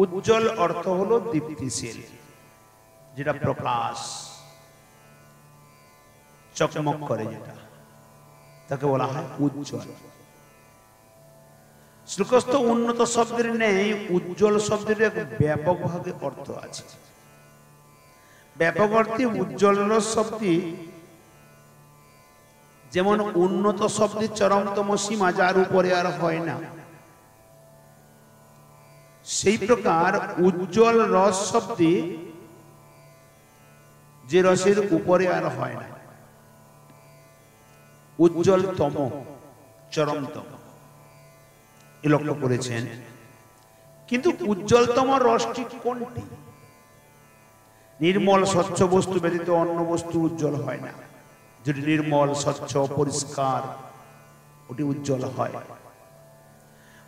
উজ্জ্বল অর্থ হলো দীপ্তিশীল, যেটা প্রকাশ চকমক করে, যেটা তাকে বলা হয় উজ্জ্বল। শ্লোকস্থ উন্নত শব্দের নেই উজ্জ্বল শব্দের এক ব্যাপকভাবে অর্থ আছে। ব্যাপক অর্থে উজ্জ্বল শব্দে যেমন উন্নত শব্দের চরমতম সীমা যার উপরে আর হয় না, সেই প্রকার উজ্জ্বল রস শব্দে যে রসের উপরে আর হয় না, উজ্জ্বলতম, চরমতম, এ লক্ষ্য করেছেন। কিন্তু উজ্জ্বলতম রসটি কোনটি? নির্মল স্বচ্ছ বস্তু ব্যতীত অন্য বস্তু উজ্জ্বল হয় না। যদি নির্মল স্বচ্ছ পরিষ্কার, ওটি উজ্জ্বল হয়।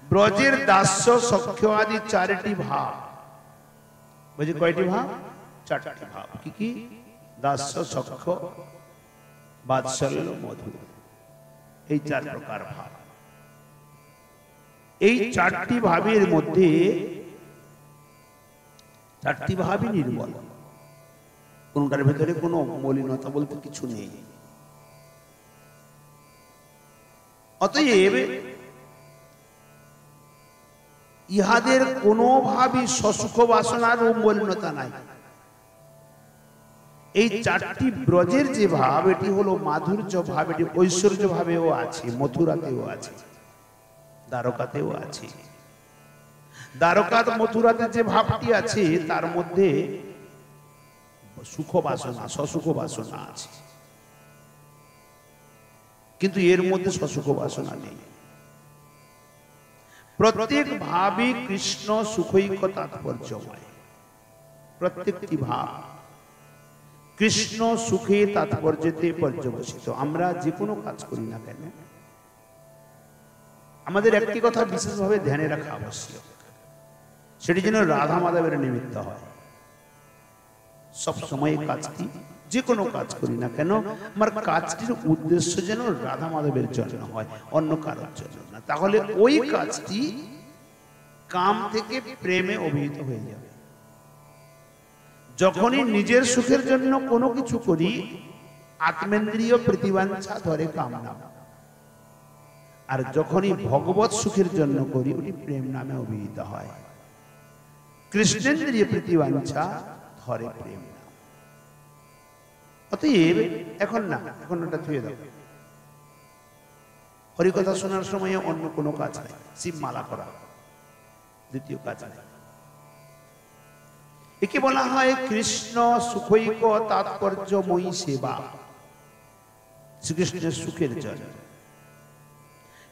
ব্রজের দাস্য সখ্য আদি চারটি ভাব, বুঝি কয়টি ভাব? চারটি ভাব। কি কি? দাস্য, সখ্য, বাৎসল্য, মধু, এই চার প্রকার ভাব। এই চারটি ভাবের মধ্যে চারটি ভাবই নির্মল, কোনটার ভেতরে কোনো মলিনতা বলতে কিছু নেই। অতএব ইহাদের কোনো ভাবই সসুখ বাসনার ও মলিনতা নাই। এই চারটি ব্রজের যে ভাব, এটি হলো মাধুর্য ভাব, এটি ঐশ্বর্য ভাবেও আছে, মথুরাতেও আছে, দ্বারকাতেও আছে। দ্বারকাত মথুরাতে যে ভাবটি আছে তার মধ্যে সুখ বাসনা, সসুখ বাসনা আছে, কিন্তু এর মধ্যে সসুখ বাসনা নেই। প্রত্যেক ভাবই কৃষ্ণ সুখৈক তাৎপর্যময়। প্রত্যেকটি ভাব কৃষ্ণ সুখে তাৎপর্যতে পর্যবসিত। আমরা যে কোনো কাজ করি না কেন, আমাদের একটি কথা বিশেষভাবে ধ্যানে রাখা আবশ্যক, সেটি যেন রাধা মাধবের নিমিত্ত হয়। সব সময় কাজটি, যে কোনো কাজ করি না কেন, আমার কাজটির উদ্দেশ্য যেন রাধা মাধবের জন্য হয়, অন্য কারোর জন্য না। তাহলে ওই কাজটি কাম থেকে প্রেমে অভিহিত হয়ে যাবে। যখনই নিজের সুখের জন্য কোনো কিছু করি, আত্মেন্দ্রিয় প্রীতিবাঞ্ছা ধরে কামনা, আর যখনই ভগবত সুখের জন্য করি, ওটি প্রেম নামে অভিহিত হয়। কৃষ্ণেন্দ্রিয় প্রীতিবাঞ্ছা ধরে প্রেম নাম। অতএব এখন না, এখন ওটা থুয়ে দাও। হরিকথা শোনার সময় অন্য কোনো কাজ নাই, শিবমালা করা দ্বিতীয় কাজ নাই। একে বলা হয় কৃষ্ণ সুখৈক তাৎপর্যময়ী সেবা, শ্রীকৃষ্ণের সুখের জন্য।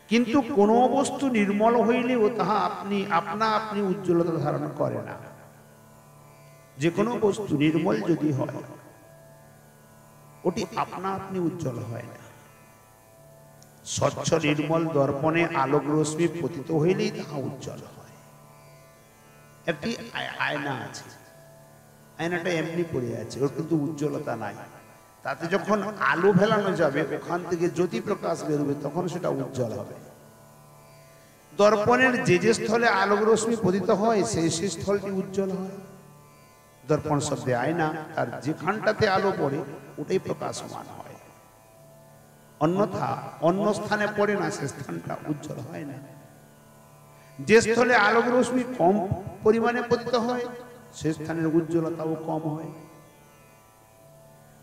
কিন্তু কোন বস্তু নির্মল হইলেও তাহা আপনি উজ্জ্বলতা ধারণ করে না। যে কোনো বস্তু নির্মল যদি হয়, ওটি আপনি উজ্জ্বল হয় না। স্বচ্ছ নির্মল দর্পণে আলোক রশ্মি পতিত হইলেই তাহা উজ্জ্বল হয়। একটি আয়না আছে, আয়নাটা এমনি পড়ে আছে, ওর কিন্তু উজ্জ্বলতা নাই। তাতে যখন আলো ফেলানো যাবে, ওখান থেকে জ্যোতি প্রকাশ বেরোবে, তখন সেটা উজ্জ্বল হবে। দর্পণের যে যে স্থলে আলোক রশ্মি পতিত হয়, সেই সেই স্থলটি উজ্জ্বল হয়। দর্পণ শব্দে আয়না, আর যেখানটাতে আলো পড়ে ওটাই প্রকাশমান হয়। অন্যথা অন্য স্থানে পড়ে না, সে স্থানটা উজ্জ্বল হয় না। যে স্থলে আলোক রশ্মি কম পরিমাণে পতিত হয়, সে স্থানের উজ্জ্বলতাও কম হয়।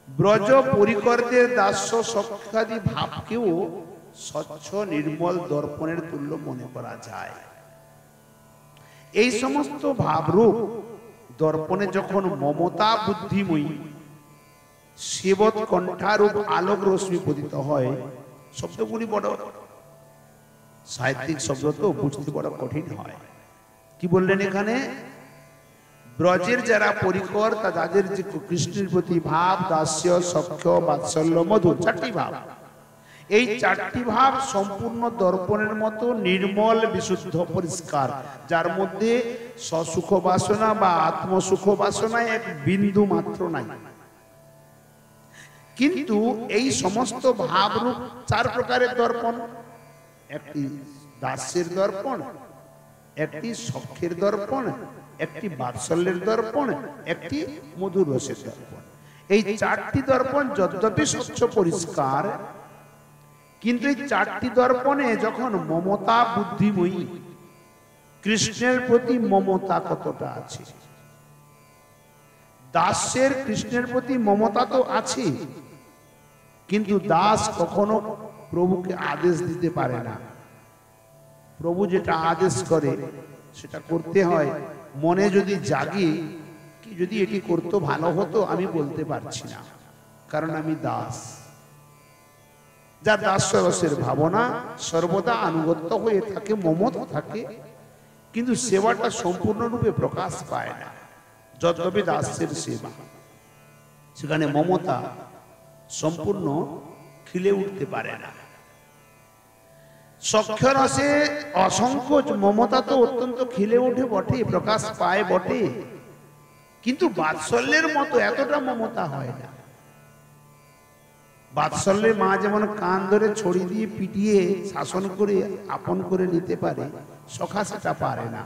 ব্রজ পরিকরদের দাস্য সখ্যাদি ভাবকেও স্বচ্ছ নির্মল দর্পণের তুল্য মনে করা যায়। এই সমস্ত ভাবরূপ দর্পণে যখন মমতা বুদ্ধিময়ী সেবত কণ্ঠারূপ আলোক রশ্মি পতিত হয়, শব্দগুলি বড় সাহিত্যিক শব্দ, তো বুঝতে বড় কঠিন হয়। কি বললেন এখানে? ব্রজের যারা পরিকর, তাদের যে কৃষ্ণের প্রতি ভাব, দাস্য, সখ্য, বাৎসল্য, মধুর, চারটি ভাব, এই চারটি ভাব সম্পূর্ণ দর্পণের মতো নির্মল, বিশুদ্ধ, পরিষ্কার, যার মধ্যে সসুখ বাসনা বা আত্মসুখ বাসনা এক বিন্দু মাত্র নাই। কিন্তু এই সমস্ত ভাবরূপ চার প্রকারের দর্পণ, একটি দাস্যের দর্পণ, একটি সখ্যের দর্পণ, একটি বাৎসল্যের দর্পণ, একটি মধুর রসের দর্পণ। এই চারটি দর্পণ যদ্যপি স্বচ্ছ পরিষ্কার, কিন্তু এই চারটি দর্পণে যখন মমতা বুদ্ধিময়ী, কৃষ্ণের প্রতি মমতা কতটা আছে? দাসের কৃষ্ণের প্রতি মমতা তো আছে, কিন্তু দাস কখনো প্রভুকে আদেশ দিতে পারে না। প্রভু যেটা আদেশ করে সেটা করতে হয়। মনে যদি জাগে কি যদি এটি করতে ভালো হতো, আমি বলতে পারছি না, কারণ আমি দাস। যার দাস রসের ভাবনা সর্বদা আনুগত্য হয়ে থাকে, মমতা থাকে, কিন্তু সেবাটা সম্পূর্ণরূপে প্রকাশ পায় না। যদ্যপি দাসের সেবা, সেখানে মমতা সম্পূর্ণ খিলে উঠতে পারে না। সখ্যরসে অসংখ্য মমতা তো অত্যন্ত খিলে ওঠে বটে, প্রকাশ পায় বটে, কিন্তু বাৎসল্যের মতো এতটা মমতা হয় না। বাৎসল্যে মা যেমন কান ধরে ছড়ি দিয়ে পিটিয়ে শাসন করে আপন করে নিতে পারে, সখা সেটা পারে না।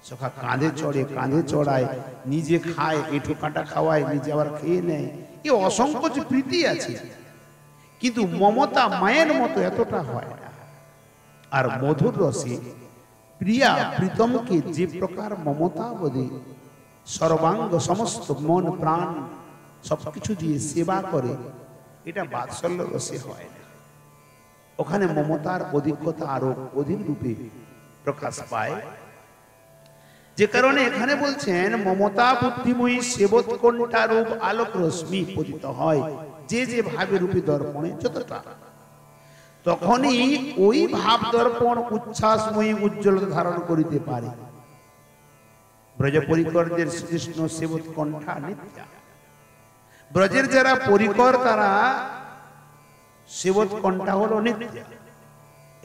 সখা কাঁধে চড়ে, কাঁধে চড়ায়, নিজে খায়, এঁঠো কাটা খাওয়ায়, নিজে আবার খেয়ে নেয়। এ অসংখ্য প্রীতি আছে, কিন্তু মমতা মায়ের মতো এতটা হয় না। আর মধুর রসে প্রিয়া প্রীতমকে যে প্রকার মমতা বোধে সর্বাঙ্গ সমস্ত মন প্রাণ সবকিছু দিয়ে সেবা করে, এটা বাৎসল্য রসে হয় না। ওখানে মমতার অধিকতা আরো অধিক রূপে প্রকাশ পায়। যে কারণে এখানে বলছেন মমতা বুদ্ধিময়ী সেবত কোনটা রূপ আলোক রশ্মি পতিত হয়, যে যে ভাবে রূপী দর্পণে যতটা, তখনই ওই ভাব দর্পণ উচ্ছ্বাসময়ী উজ্জ্বলতা ধারণ করিতে পারে। ব্রজ পরিকরদের শ্রীকৃষ্ণ সেবত কণ্ঠা নিত্যা। ব্রজের যারা পরিকর তারা সেবত কণ্ঠা হলো নিত্যা।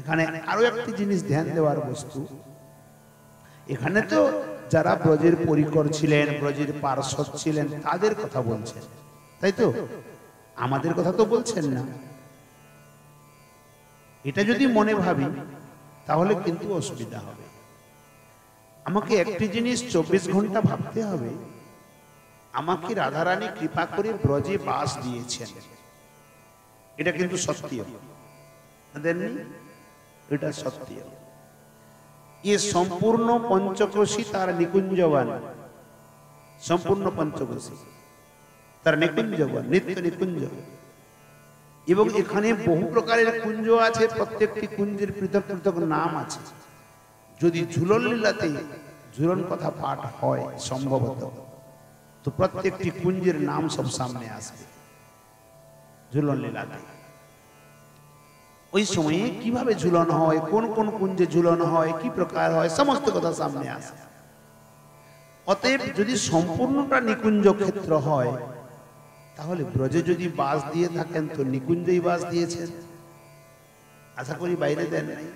এখানে আরো একটি জিনিস ধ্যান দেওয়ার বস্তু, এখানে তো যারা ব্রজের পরিকর ছিলেন, ব্রজের পার্শ্বদ ছিলেন, তাদের কথা বলছেন, তাই তো? আমাদের কথা তো বলছেন না। এটা যদি মনে ভাবি তাহলে কিন্তু অসুবিধা হবে। আমাকে একটি জিনিস 24 ঘন্টা ভাবতে হবে, আমাকে রাধারানী কৃপা করে ব্রজে বাস দিয়েছেন, এটা কিন্তু সত্য, দেননি? এটা সত্য। ये সম্পূর্ণ পঞ্চকোশী তার নিকুঞ্জবান, সম্পূর্ণ পঞ্চকোশী তার নিকুঞ্জবান, নিত্য নিকুঞ্জ। এবং এখানে বহু প্রকারের কুঞ্জ আছে, প্রত্যেকটি কুঞ্জের পৃথক পৃথক নাম আছে। যদি ঝুলন লীলাতে ঝুলন কথা পাঠ হয় সম্ভবত, তো প্রত্যেকটি কুঞ্জের নাম সব সামনে আসবে। ঝুলন লীলাতে ওই সময়ে কিভাবে ঝুলন হয়, কোন কোন কুঞ্জে ঝুলন হয়, কি প্রকার হয়, সমস্ত কথা সামনে আসে। অতএব যদি সম্পূর্ণটা নিকুঞ্জ ক্ষেত্র হয়, তাহলে ব্রজে যদি বাস দিয়ে থাকেন তো নিকুঞ্জই বাস দিয়েছেন, আশা করি বাইরে দেন নাই।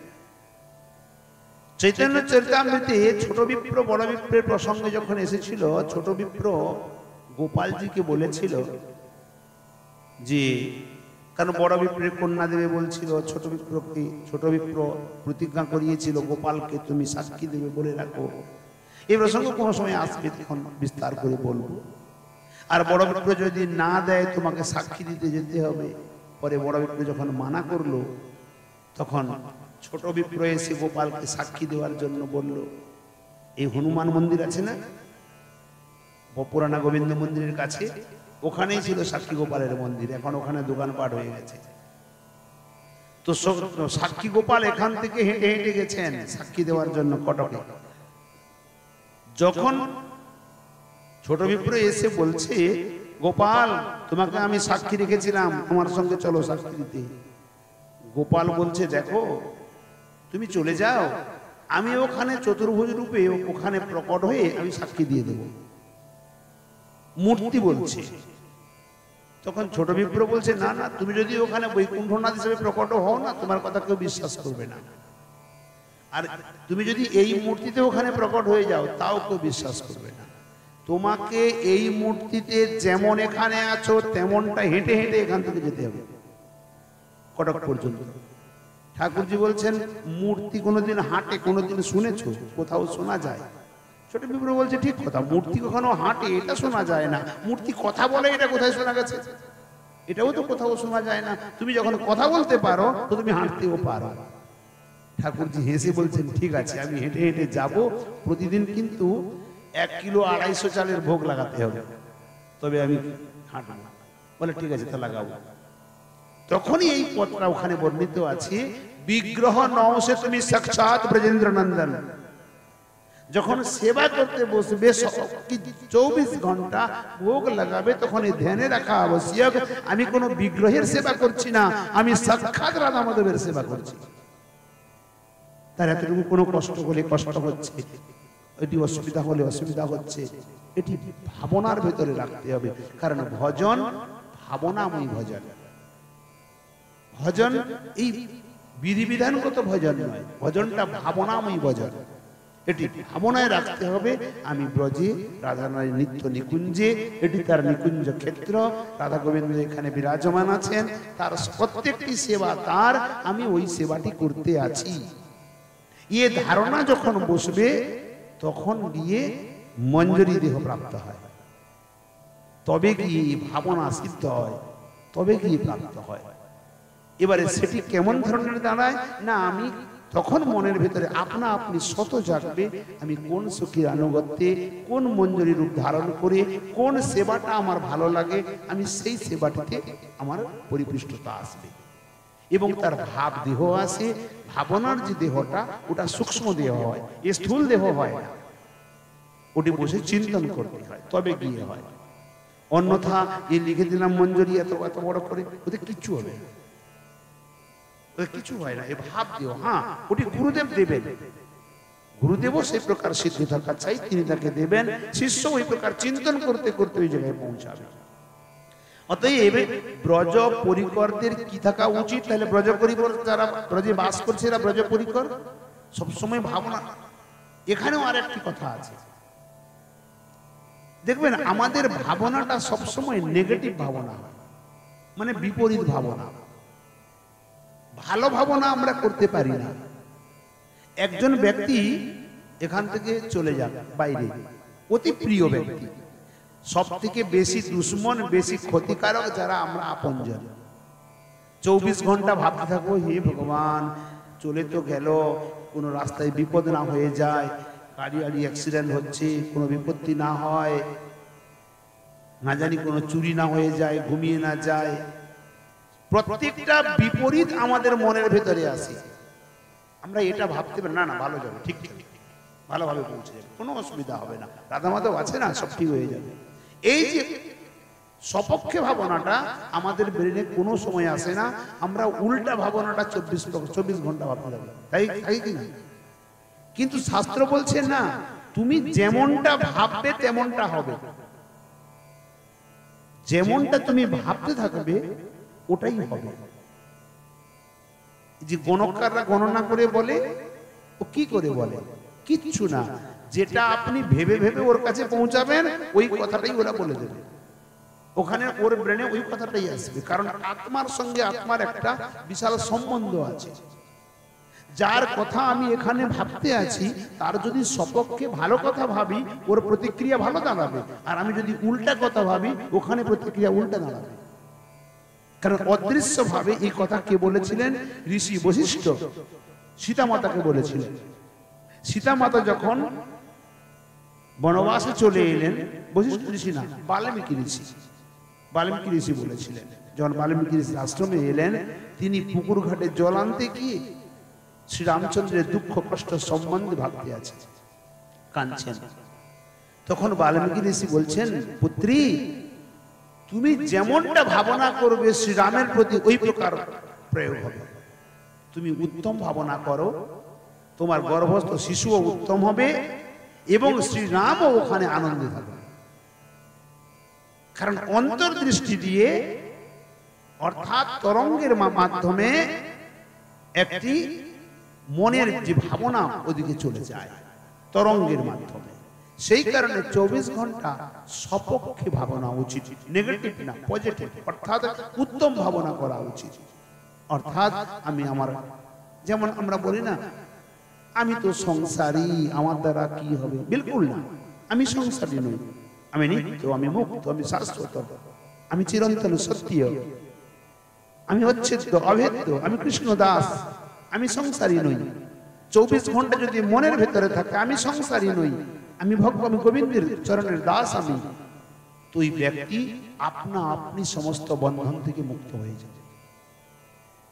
চৈতন্য চরিতামৃতে ছোট বিপ্র বড় বিপ্রের প্রসঙ্গে যখন এসেছিল, ছোট বিপ্র গোপালজিকে বলেছিল যে, কারণ বড় বিপ্রের কন্যা দেবে বলছিল, ছোট বিপ্র প্রতিজ্ঞা করিয়েছিল গোপালকে তুমি সাক্ষী দেবে বলে রাখো। এই প্রসঙ্গ কোনো সময় আসবে, তখন বিস্তার করে বলবো। আর বড় বিপ্র যদি না দেয় তোমাকে সাক্ষী দিতে যেতে হবে। পরে বড় বিপ্র যখন মানা করলো, তখন ছোট বিপ্র এসে গোপালকে সাক্ষী দেওয়ার জন্য বলল, এই হনুমান মন্দির আছে না পুরানা গোবিন্দ মন্দিরের কাছে, ওখানেই ছিল সাক্ষী গোপালের মন্দির, এখন ওখানে দোকানপাট হয়ে গেছে। তো সাক্ষী গোপাল এখান থেকে হেঁটে হেঁটে গেছেন সাক্ষী দেওয়ার জন্য কটকে। যখন ছোট বিপ্র এসে বলছে, গোপাল তোমাকে আমি সাক্ষী রেখেছিলাম, তোমার সঙ্গে চলো সাক্ষী দিতে। গোপাল বলছে, দেখো তুমি চলে যাও, আমি ওখানে চতুর্ভুজ রূপে ওখানে প্রকট হয়ে আমি সাক্ষী দিয়ে দেব। মূর্তি বলছে। তখন ছোট বিপ্র বলছে, না না, তুমি যদি ওখানে বৈকুণ্ঠনাথ হিসেবে প্রকট হও না, তোমার কথা কেউ বিশ্বাস করবে না। আর তুমি যদি এই মূর্তিতে ওখানে প্রকট হয়ে যাও, তাও কেউ বিশ্বাস করবে না। তোমাকে এই মূর্তিতে যেমন এখানে আছো তেমনটা হেঁটে হেঁটে এখান থেকে যেতে হবে কটক পর্যন্ত। ঠাকুরজি বলছেন, মূর্তি কোনোদিন হাঁটে কোনোদিন শুনেছো? কোথাও শোনা যায়? ছোট বিপ্র বলছে ঠিক কথা, মূর্তি কখনো হাঁটে এটা শোনা যায় না, মূর্তি কথা বলে এটা কোথায় শোনা গেছে? এটাও তো কোথাও শোনা যায় না। তুমি যখন কথা বলতে পারো তো তুমি হাঁটতেও পারো। ঠাকুরজি হেসে বলছেন ঠিক আছে, আমি হেঁটে হেঁটে যাব, প্রতিদিন কিন্তু 1 কিলো 250 চালের ভোগ লাগাতে হবে, তবে আমি হাঁটবো। বলে ঠিক আছে, তা লাগাবো। তখনই এই পথটা ওখানে বর্ণিত আছে, বিগ্রহ নওসে তুমি সাক্ষাৎ ব্রজেন্দ্র নন্দন। যখন সেবা করতে বসবে 24 ঘন্টা ভোগ লাগাবে, তখন এই ধ্যানে রাখা আবশ্যক আমি কোনো বিগ্রহের সেবা করছি না, আমি সাক্ষাৎ রাধা মাধবের সেবা করছি। তার এতটুকু কোনো কষ্ট হলে কষ্ট হচ্ছে, এটি অসুবিধা হলে অসুবিধা হচ্ছে, এটি ভাবনার ভেতরে রাখতে হবে। কারণ ভজন ভাবনাময় ভজন। ভজন এই বিধিবিধানগত ভজন নয়, ভজনটা ভাবনাময় ভজন। এটি ভাবনায় রাখতে হবে, আমি ব্রজে রাধারানীর নিত্য নিকুঞ্জে, এটি তার নিকুঞ্জ ক্ষেত্র, রাধা গোবিন্দ এখানে বিরাজমান আছেন, তার প্রত্যেকটি সেবা তার, আমি ওই সেবাটি করতে আছি। এ ধারণা যখন বসবে তখন গিয়ে মঞ্জরি দেহ প্রাপ্ত হয়, তবে গিয়ে ভাবনা সিদ্ধ হয়, তবে গিয়ে প্রাপ্ত হয়। এবারে সেটি কেমন ধরনের দাঁড়ায় না, আমি তখন মনের ভেতরে আপনা আপনি শত জাগবে, আমি কোন সুখীর আনুগত্যে, কোন মঞ্জরি রূপ ধারণ করে কোন সেবাটা আমার ভালো লাগে, আমি সেই সেবাটিতে আমার পরিপুষ্টতা আসবে এবং তার ভাব দেহ আসে। ভাবনার যে দেহটা ওটা সূক্ষ্ম দেহ হয়, এ স্থূল দেহ হয় না, ওটি বসে চিন্তন করতে হয়, তবে গিয়ে হয়। অন্যথা এই লিখে দিলাম মঞ্জরি এত এত বড় করে, ওতে কিচ্ছু হবে না, কিছু হয় না। এ ভাব দেহ, হ্যাঁ ওটি গুরুদেব দেবেন, গুরুদেবও সেই প্রকার সিদ্ধি থাকা চাই, তিনি তাকে দেবেন, শিষ্য ওই প্রকার চিন্তন করতে করতে ওই জায়গায় পৌঁছাবে। অতএব ব্রজ পরিকরদের কি থাকা উচিত? তাহলে ব্রজ পরিকর যারা ব্রজে বাস করছে এরা ব্রজ পরিকর সবসময় ভাবনা। এখানেও আর একটি কথা আছে, দেখবেন আমাদের ভাবনাটা সবসময় নেগেটিভ ভাবনা, মানে বিপরীত ভাবনা, ভালো ভাবনা আমরা করতে পারি না। একজন ব্যক্তি এখান থেকে চলে যাক বাইরে, অতি প্রিয় ব্যক্তি, সব থেকে বেশি দুশ্মন, বেশি ক্ষতিকারক যারা আমরা আপনজন, 24 ঘন্টা ভাবতে থাকবো হে ভগবান চলে তো গেল, কোনো রাস্তায় বিপদ না হয়ে যায়, গাড়ি গাড়ি অ্যাক্সিডেন্ট হচ্ছে, কোনো বিপত্তি না হয়, না জানি কোনো চুরি না হয়ে যায়, ঘুমিয়ে না যায়। প্রত্যেকটা বিপরীত আমাদের মনের ভেতরে আসে। আমরা এটা ভাবতে পারি না, না ভালো যাবে, ঠিক ঠিক ভালোভাবে পৌঁছে যাবে, কোনো অসুবিধা হবে না, রাধা মাধব আছে না, সব ঠিক হয়ে যাবে। এই যে সপক্ষে ভাবনাটা আমাদের ব্রেনে কোনো সময় আসে না, আমরা উল্টা ভাবনাটা 24 ঘন্টা ভাবতে থাকি, তাই কি না? কিন্তু শাস্ত্র বলছে না, তুমি যেমনটা ভাববে তেমনটা হবে, যেমনটা তুমি ভাবতে থাকবে ওটাই হবে। যে গণকাররা গণনা করে বলে, ও কি করে বলে? কিচ্ছু না, যেটা আপনি ভেবে ভেবে ওর কাছে পৌঁছাবেন ওই কথাটাই ওরা বলে দেবে, ওখানে ওর ব্রেনে ওই কথাটাই আসবে। কারণ আত্মার সঙ্গে আত্মার একটা বিশাল সম্বন্ধ আছে। যার কথা আমি এখানে ভাবতে আছি তার যদি সপক্ষে ভালো কথা ভাবি ওর প্রতিক্রিয়া ভালো দাঁড়াবে, আর আমি যদি উল্টা কথা ভাবি ওখানে প্রতিক্রিয়া উল্টা দাঁড়াবে। কারণ অদৃশ্য ভাবে এই কথা কে বলেছিলেন? ঋষি বশিষ্ঠ সীতা মাতাকে বলেছিলেন। সীতা মাতা যখন বনবাসে চলে এলেন, বশিষ্ঠ ঋষি না, বাল্মীকি ঋষি বলেছিলেন, যখন বাল্মীকি ঋষি আশ্রমে এলেন, তিনি পুকুর ঘাটে জল আনতে গিয়ে শ্রীরামচন্দ্রের দুঃখ কষ্ট সম্বন্ধে ভাবতে আছে, কাঁদছেন। তখন বাল্মীকি ঋষি বলছেন, পুত্রী তুমি যেমনটা ভাবনা করবে শ্রীরামের প্রতি ওই প্রকার প্রয়োগ হবে। তুমি উত্তম ভাবনা করো, তোমার গর্ভস্থ শিশুও উত্তম হবে এবং শ্রীরামও ওখানে আনন্দে থাকবে। কারণ অন্তর্দৃষ্টি দিয়ে, অর্থাৎ তরঙ্গের মাধ্যমে একটি মনের যে ভাবনা ওদিকে চলে যায় তরঙ্গের মাধ্যমে। সেই কারণে 24 ঘন্টা সপক্ষে ভাবনা উচিত, নেগেটিভ না, পজিটিভ, অর্থাৎ উত্তম ভাবনা করা উচিত। অর্থাৎ আমি আমার, যেমন আমরা বলি না, আমি তো সংসারী, আমার দ্বারা কি হবে? বিলকুল না, আমি সংসারী নই, আমি নিত্য, আমি মুক্ত, আমি শাশ্বত, আমি চিরন্তন সত্য, আমি অচ্ছেদ্য অভেদ্য, আমি কৃষ্ণ দাস, আমি সংসারী নই। 24 ঘন্টা যদি মনের ভেতরে থাকে আমি সংসারী নই, আমি ভক্ত, আমি গোবিন্দের চরণের দাস, আমি, তো ওই ব্যক্তি আপনা আপনি সমস্ত বন্ধন থেকে মুক্ত হয়ে যাবে।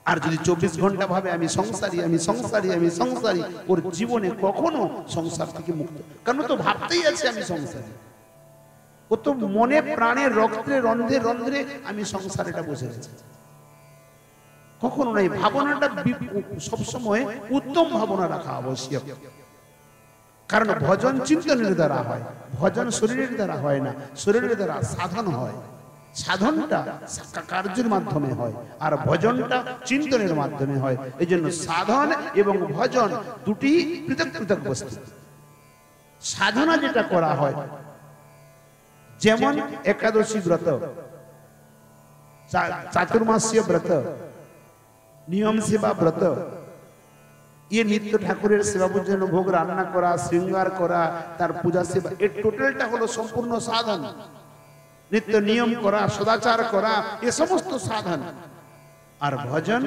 আর যদি 24 ঘন্টা ভাবে আমি সংসারী, আমি সংসারী, আমি সংসারী, ওর জীবনে কখনো সংসার থেকে মুক্ত, কারণ তো ভাবতেই আছে আমি সংসারী, ও তো মনে প্রাণে রক্তে রন্ধ্রে রন্ধ্রে আমি সংসার এটা বসে গেছে। কখনো নাই, ভাবনাটা সবসময় উত্তম ভাবনা রাখা আবশ্যক, কারণ ভজন চিন্তনের দ্বারা হয়, ভজন শরীরের দ্বারা হয় না, শরীরের দ্বারা সাধন হয়, সাধনটা কার্যের মাধ্যমে হয় আর ভজনটা চিন্তনের মাধ্যমে হয়। এই জন্য সাধন এবং ভজন দুটি পৃথক পৃথক বস্তু। সাধনা যেটা করা হয়, যেমন একাদশী ব্রত, চাতুর্মাস্য ব্রত, নিয়ম সেবা ব্রত, ये नित्य ठाकुरेर सेवा पूजन, भोग रान्ना करा, श्रृंगार करा, तार पूजा सेवा, ए टोटालटा हलो सम्पूर्ण साधन। नित्य नियम करा, सदाचार करा, ये समस्त साधन। और भजन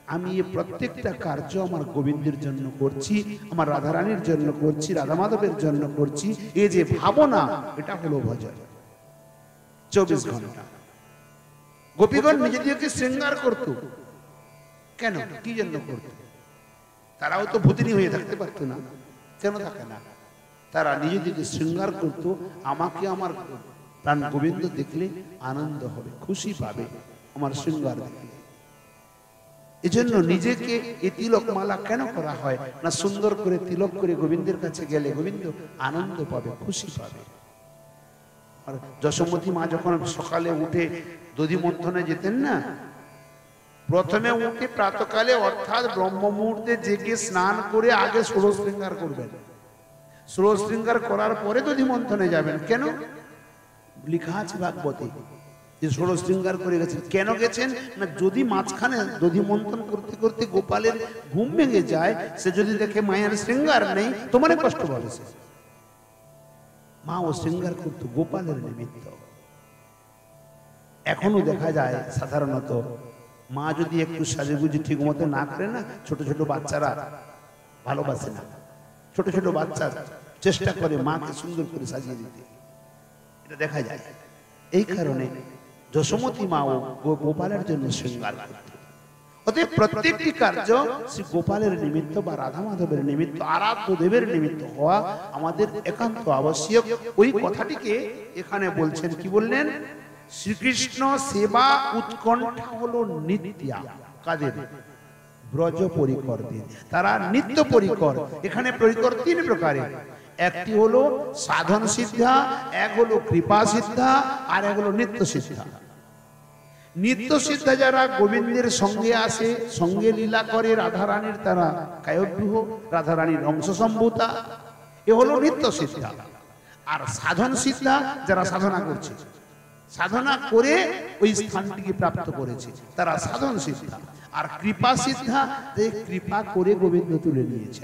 आमी ये प्रत्येकटा कार्य आमार गोविंदेर जन्य करछि, आमार राधारानीर जन्य करछि, राधा माधवेर जन्य करछि, ए जे भावना एटा हलो भजन। 24 घंटा गोपीगण निजेदेरके श्रृंगार करतो, केन कि जन्य करतो? তারাও তো ভূতিনী হয়ে থাকতে পারতো না, কেন থাকে না? তারা নিজেদেরকে শৃঙ্গার করতো, আমাকে আমার প্রাণ গোবিন্দ দেখলে আনন্দ হবে, খুশি পাবে আমার শৃঙ্গার দেখলে। এজন্য নিজেকে এই তিলক মালা কেন করা হয় না? সুন্দর করে তিলক করে গোবিন্দের কাছে গেলে গোবিন্দ আনন্দ পাবে, খুশি পাবে। আর যশোমতী মা যখন সকালে উঠে দধি মন্থনে যেতেন না, প্রথমে উঠে প্রাতকালে অর্থাৎ ব্রহ্ম মুহূর্তে জেগে স্নান করে আগে ষোড়শ শৃঙ্গার করবেন, ষোড়শ শৃঙ্গার করার পরে দধি মন্থনে যাবেন। কেন? লেখা আছে ভাগবতে যে ষোড়শ শৃঙ্গার করে গেছেন। কেন গেছেন না, যদি মাঝখানে দধি মন্থন করতে করতে গোপালের ঘুম ভেঙে যায়, সে যদি দেখে মায়ের শৃঙ্গার নেই, তোমার কষ্ট পাবে। মা ও শৃঙ্গার করতো গোপালের নিমিত্ত। এখনো দেখা যায় সাধারণত মা যদি একটু সাজেগুজি ঠিক মতো না করে না, ছোট ছোট বাচ্চারা ভালোবাসে না, ছোট ছোট বাচ্চা চেষ্টা করে মাকে সুন্দর করে সাজিয়ে দিতে, এটা দেখা যায়। এই কারণে যশোমতী মা ও গোপালের জন্য শৃঙ্গার করত। অতএব প্রত্যেকটি কার্য শ্রী গোপালের নিমিত্ত বা রাধা মাধবের নিমিত্ত, আরাধ্য দেবের নিমিত্ত হওয়া আমাদের একান্ত আবশ্যক। ওই কথাটিকে এখানে বলছেন, কি বললেন? শ্রীকৃষ্ণ সেবা উৎকণ্ঠা হলো নিত্যা। কাদের? ব্রজ পরিকরদের, তারা নিত্য পরিকর। এখানে পরিকর তিন প্রকারের, একটি হলো সাধন সিদ্ধা, এক হলো কৃপা সিদ্ধা, আর এক হলো নিত্য সিদ্ধা। নিত্য সিদ্ধা যারা গোবিন্দের সঙ্গে আসে, সঙ্গে লীলা করে, রাধারানীর তারা কায়গ্রহ, রাধারানীর অংশ সম্ভূতা, এ হলো নিত্য সিদ্ধা। আর সাধন সিদ্ধা যারা সাধনা করছে, সাধনা করে ওই স্থানটিকে প্রাপ্ত করেছে, তারা সাধন সিদ্ধা। আর কৃপা সিদ্ধা, যে কৃপা করে গোবিন্দ তুলে নিয়েছে,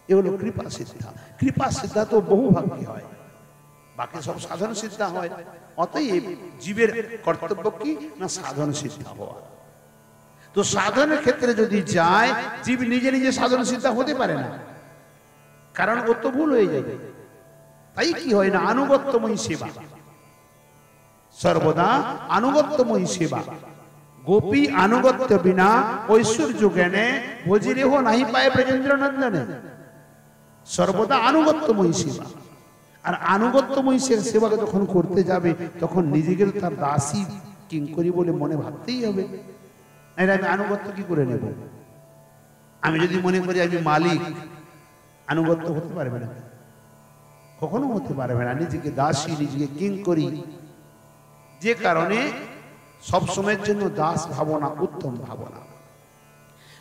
এ হলো কৃপা সিদ্ধা। কৃপা সিদ্ধা তো বহু ভাগ্যে হয়, বাকি সব সাধন সিদ্ধা হয়। অতএব জীবের কর্তব্য কি না? সাধন সিদ্ধা হওয়া। তো সাধনের ক্ষেত্রে যদি যায়, জীব নিজে নিজে সাধন সিদ্ধা হতে পারে না, কারণ ও তো ভুল হয়ে যাবে। তাই কি হয় না? আনুগত্যময়ী সেবা, সর্বদা আনুগত্যময়ী সেবা। গোপী আনুগত্য বিনা ঐশ্বর্য জ্ঞানে ভজিরেহ নাহি পায় ব্রজেন্দ্র নন্দনে। সর্বদা আনুগত্যময়ী সেবা। আর আনুগত্যময়ী সেবাকে যখন করতে যাবে, তখন নিজেকে তার দাসী কিঙ্করি বলে মনে ভাবতেই হবে। আমি আনুগত্য কি করে নেব? আমি যদি মনে করি আমি মালিক, আনুগত্য হতে পারবে না, কখনো হতে পারবে না। নিজেকে দাসী, নিজেকে কিঙ্করি, যে কারণে সব সময়ের জন্য দাস ভাবনা উত্তম ভাবনা।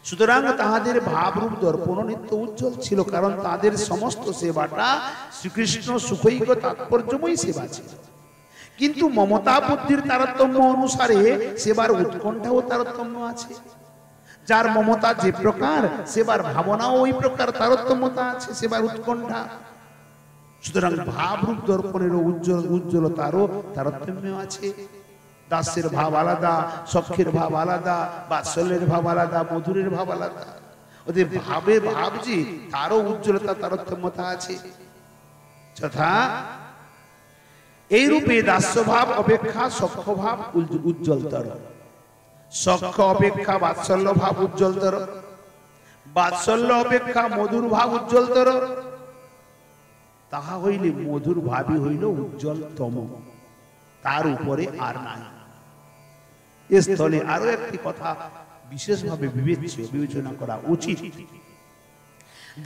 সুতরাং তাহাদের ভাবরূপ দর্পণ নিত্য উজ্জ্বল ছিল, কারণ তাদের সমস্ত সেবাটা শ্রীকৃষ্ণ সুখৈক তাৎপর্যময়ী সেবা ছিল। কিন্তু মমতা বুদ্ধির তারতম্য অনুসারে সেবার উৎকণ্ঠাও তারতম্য আছে। যার মমতা যে প্রকার সেবার ভাবনাও ওই প্রকার, তারতম্যতা আছে, সেবার উৎকণ্ঠা। সুতরাং ভাব রূপ দর্পণেরও উজ্জ্বলতারও তারতম্য আছে। দাসের ভাব আলাদা, সখ্যের ভাব আলাদা, বাৎসল্যের ভাব আলাদা, মধুরের ভাব আলাদা। ওদের ভাবে ভাব যে তারও উজ্জ্বলতা তারতম্যতা আছে। যথা এই রূপে দাস্য ভাব অপেক্ষা সখ্য ভাব উজ্জ্বলতর, সখ্য অপেক্ষা বাৎসল্য ভাব উজ্জ্বলতর, বাৎসল্য অপেক্ষা মধুর ভাব উজ্জ্বলতর। তাহা হইলে মধুর ভাবই হইল উজ্জ্বলতম, তার উপরে আর নাই। এ স্থলে আরো একটি কথা বিশেষভাবে বিবেচনা করা উচিত।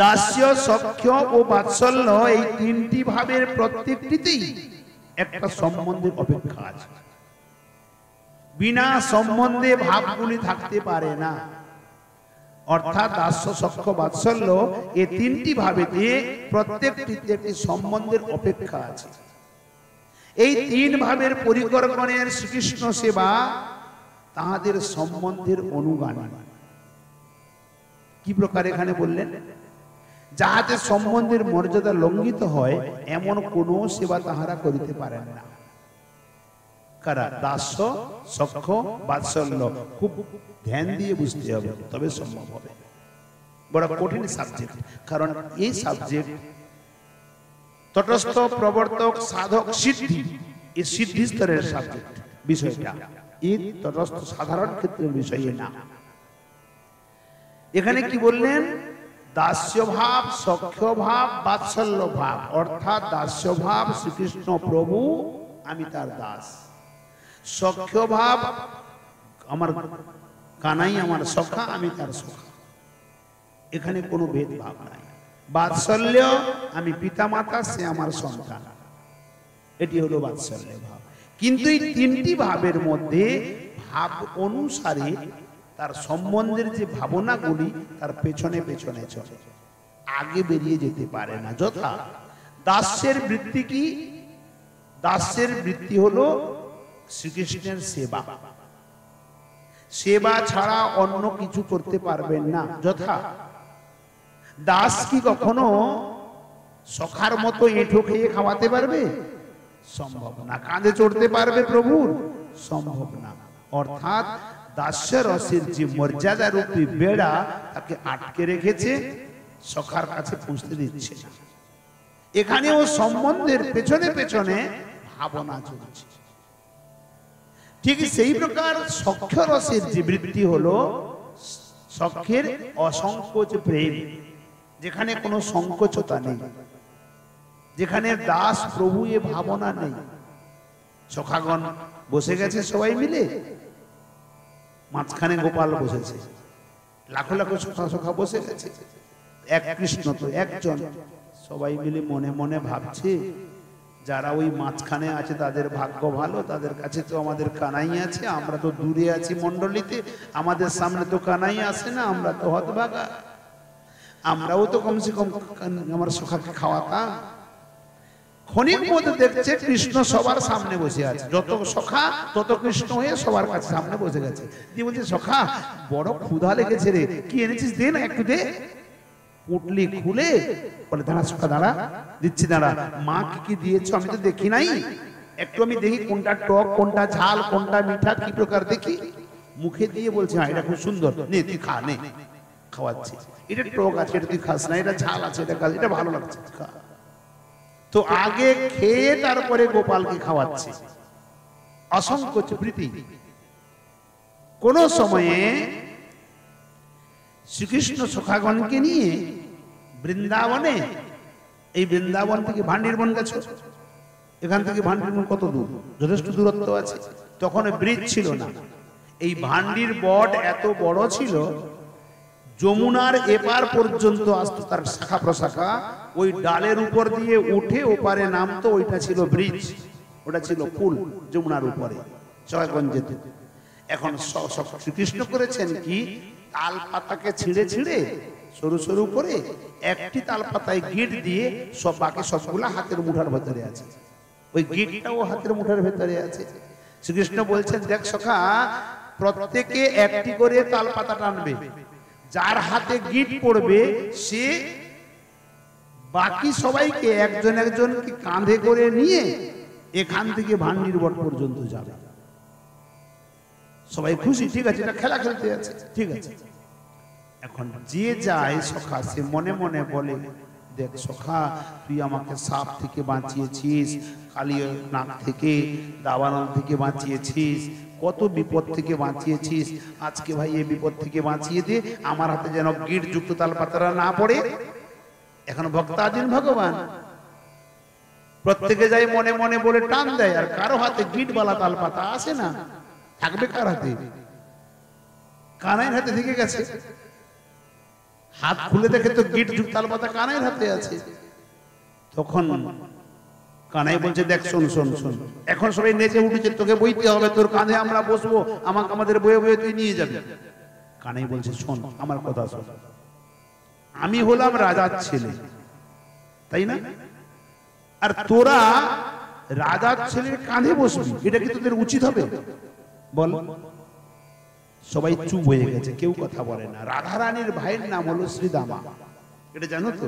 দাস্য, সখ্য ও বাৎসল্য এই তিনটি ভাবের প্রত্যেকটিতেই একটা সম্বন্ধের অপেক্ষা আছে। বিনা সম্বন্ধে ভাবগুলি থাকতে পারে না। অর্থাৎ দাস্য, সখ্য, বাৎসল্য এই তিনটি ভাবেতে প্রত্যেকটিতে একটি সম্বন্ধের অপেক্ষা আছে। এই তিন ভাবের পরিকর্মণের শ্রীকৃষ্ণ সেবা তাহাদের সম্বন্ধের অনুগামী। কি প্রকার এখানে বললেন? যাহাতে সম্বন্ধের মর্যাদা লঙ্ঘিত হয় এমন কোন সেবা তাহারা করিতে পারেন না। কারা? দাস্য, সখ্য, বাৎসল্য। খুব ধ্যান দিয়ে বুঝতে হবে, তবে সম্ভব হবে। বড় কঠিন সাবজেক্ট, কারণ এই সাবজেক্ট তটস্থ, প্রবর্তক, সাধক, সিদ্ধি, এই সিদ্ধি স্তরের সাবজেক্ট বিষয়টা। এই তটস্থ সাধারণ ক্ষেত্রের বিষয় না। এখানে কি বললেন? দাস্য ভাব, সখ্য ভাব, বাৎসল্য ভাব। অর্থাৎ দাস্য ভাব শ্রীকৃষ্ণ প্রভু, আমি তার দাস। সখ্য ভাব আমার কানাই আমার সখা, আমি তার সখা, এখানে কোনো ভেদভাব নাই। বাৎসল্য আমি পিতা মাতা, সে আমার সন্তান, এটি হলো বাৎসল্য ভাব। কিন্তু এই তিনটি ভাবের মধ্যে ভাব অনুসারে তার সম্বন্ধের যে ভাবনাগুলি তার পেছনে পেছনে চলে, আগে বেরিয়ে যেতে পারে না। যথা দাস্যের বৃত্তি কি? দাস্যের বৃত্তি হলো শ্রীকৃষ্ণের সেবা। সেবা ছাড়া অন্য কিছু করতে পারবেন না। যথা দাস কি কখনো সখার মতো এঁঠো খেয়ে খাওয়াতে পারবে? সম্ভব না। কাঁধে চড়তে পারবে প্রভুর? সম্ভব না। অর্থাৎ দাস্য রসের যে মর্যাদা রূপী বেড়া তাকে আটকে রেখেছে, সখার কাছে পৌঁছতে দিচ্ছে না। এখানেও সম্বন্ধের পেছনে পেছনে ভাবনা চলছে। ঠিক সেই প্রকার সখ্য রসের যে বৃত্তি হলো সখ্যের অসংকোচ প্রেম, যেখানে কোনো সংকোচতা নেই, যেখানে দাস প্রভু এ ভাবনা নেই। সখাগণ বসে গেছে সবাই মিলে, মাঝখানে গোপাল বসেছে, লাখো লাখো সখা সখা বসে গেছে। এক কৃষ্ণ তো একজন। সবাই মিলে মনে মনে ভাবছে যারা ওই মাঝখানে আছে তাদের ভাগ্য ভালো, তাদের কাছে তো আমাদের কানাই আছে, আমরা তো দূরে আছি মণ্ডলীতে, আমাদের সামনে তো কানাই আসে না, আমরা তো হতভাগা, আমরাও তো কমসে কম আমার সখাকে খাওয়াতাম। ক্ষণিক মধ্যে দেখছে কৃষ্ণ সবার সামনে বসে আছে, যত সখা তত কৃষ্ণ হয়ে সবার কাছে সামনে বসে গেছে। দিয়ে বলছে, সখা বড় ক্ষুধা লেগেছে রে, কি এনেছিস দে না একটু দে। পুটলি খুলে বলে, দাঁড়া সখা দাঁড়া, দিচ্ছি দাঁড়া। মা কি কি দিয়েছো আমি তো দেখি নাই, একটু আমি দেখি কোনটা টক, কোনটা ঝাল, কোনটা মিঠা, কি প্রকার দেখি। মুখে দিয়ে বলছে, হ্যাঁ এটা খুব সুন্দর, নে তুই খা, নে। খাওয়াচ্ছি, এটা টক আছে, এটা তুই খাস না, এটা ঝাল আছে, এটা ভালো লাগছে, খা। তো আগে খেয়ে তারপরে গোপালকে খাওয়াচ্ছে। অসংকোচ প্রীতি। কোন সময়ে শ্রীকৃষ্ণ সখাগণকে নিয়ে বৃন্দাবনে, এই বৃন্দাবন থেকে ভান্ডির বন গেছে, এখান থেকে ভান্ডির বন কত দূর? যথেষ্ট দূরত্ব আছে। তখন ব্রিজ ছিল না। এই ভান্ডির বট এত বড় ছিল, যমুনার এপার পর্যন্ত আসতো তার শাখা প্রশাখা, ওই ডালের উপর দিয়ে উঠে ওপারে নামতো, ওইটা ছিল ব্রিজ, ওটা ছিল পুল যমুনার উপরে সখাগণ যেত। এখন শ্রীকৃষ্ণ করেছেন কি, তাল পাতাকে ছিঁড়ে ছিঁড়ে সরু সরু করে একটি তাল পাতায় গিট দিয়ে সব, বাকি সবগুলা হাতের মুঠার ভেতরে আছে, ওই গিটটাও হাতের মুঠার ভেতরে আছে। শ্রীকৃষ্ণ বলছেন, দেখ সখা, প্রত্যেকে একটি করে তালপাতা টানবে, যার হাতে গিট পড়বে সে বাকি সবাইকে একজন একজনকে কাঁধে করে নিয়ে এখান থেকে ভান্ডির বট পর্যন্ত যাবে। সবাই খুশি, ঠিক আছে, এটা খেলা খেলতে আছে, ঠিক আছে। এখন যে যায় সখা সে মনে মনে বলে, দেখ সখা, তুই আমাকে সাপ থেকে বাঁচিয়েছিস, কালিয় নাক থেকে, দাবানল থেকে বাঁচিয়েছিস, কত বিপদ থেকে বাঁচিয়েছিস, আজকে ভাই এই বিপদ থেকে বাঁচিয়ে দে, আমার হাতে যেন গিট যুক্ত তালপাতারা না পড়ে। এখন ভক্তাধীন ভগবান প্রত্যেকে যাই মনে মনে বলে টান দেয়, আর কারো হাতে গিট বালা তালপাতা আসে না, থাকবে কার হাতে? কানাইয়ের হাতে থেকে গেছে। হাত খুলে দেখে তো গিট যুক্ত তালপাতা কানাইয়ের হাতে আছে। তখন কানাই বলছে, দেখ শোন শোন শোন, এখন সবাই নেচে উঠেছে, তোকে বইতে হবে, তোর কাঁধে আমরা বসবো, আমাদের বয়ে বয়ে তুই নিয়ে যাবি। কানাই বলছে, শোন আমার কথা শোন, আমি হলাম রাজার ছেলে, তাই না? আর তোরা রাজার ছেলের কাঁধে বসবি, এটা কি তোদের উচিত হবে বল? সবাই চুপ হয়ে গেছে, কেউ কথা বলে না। রাধারানীর ভাইয়ের নাম হলো শ্রীদামা, এটা জানো তো?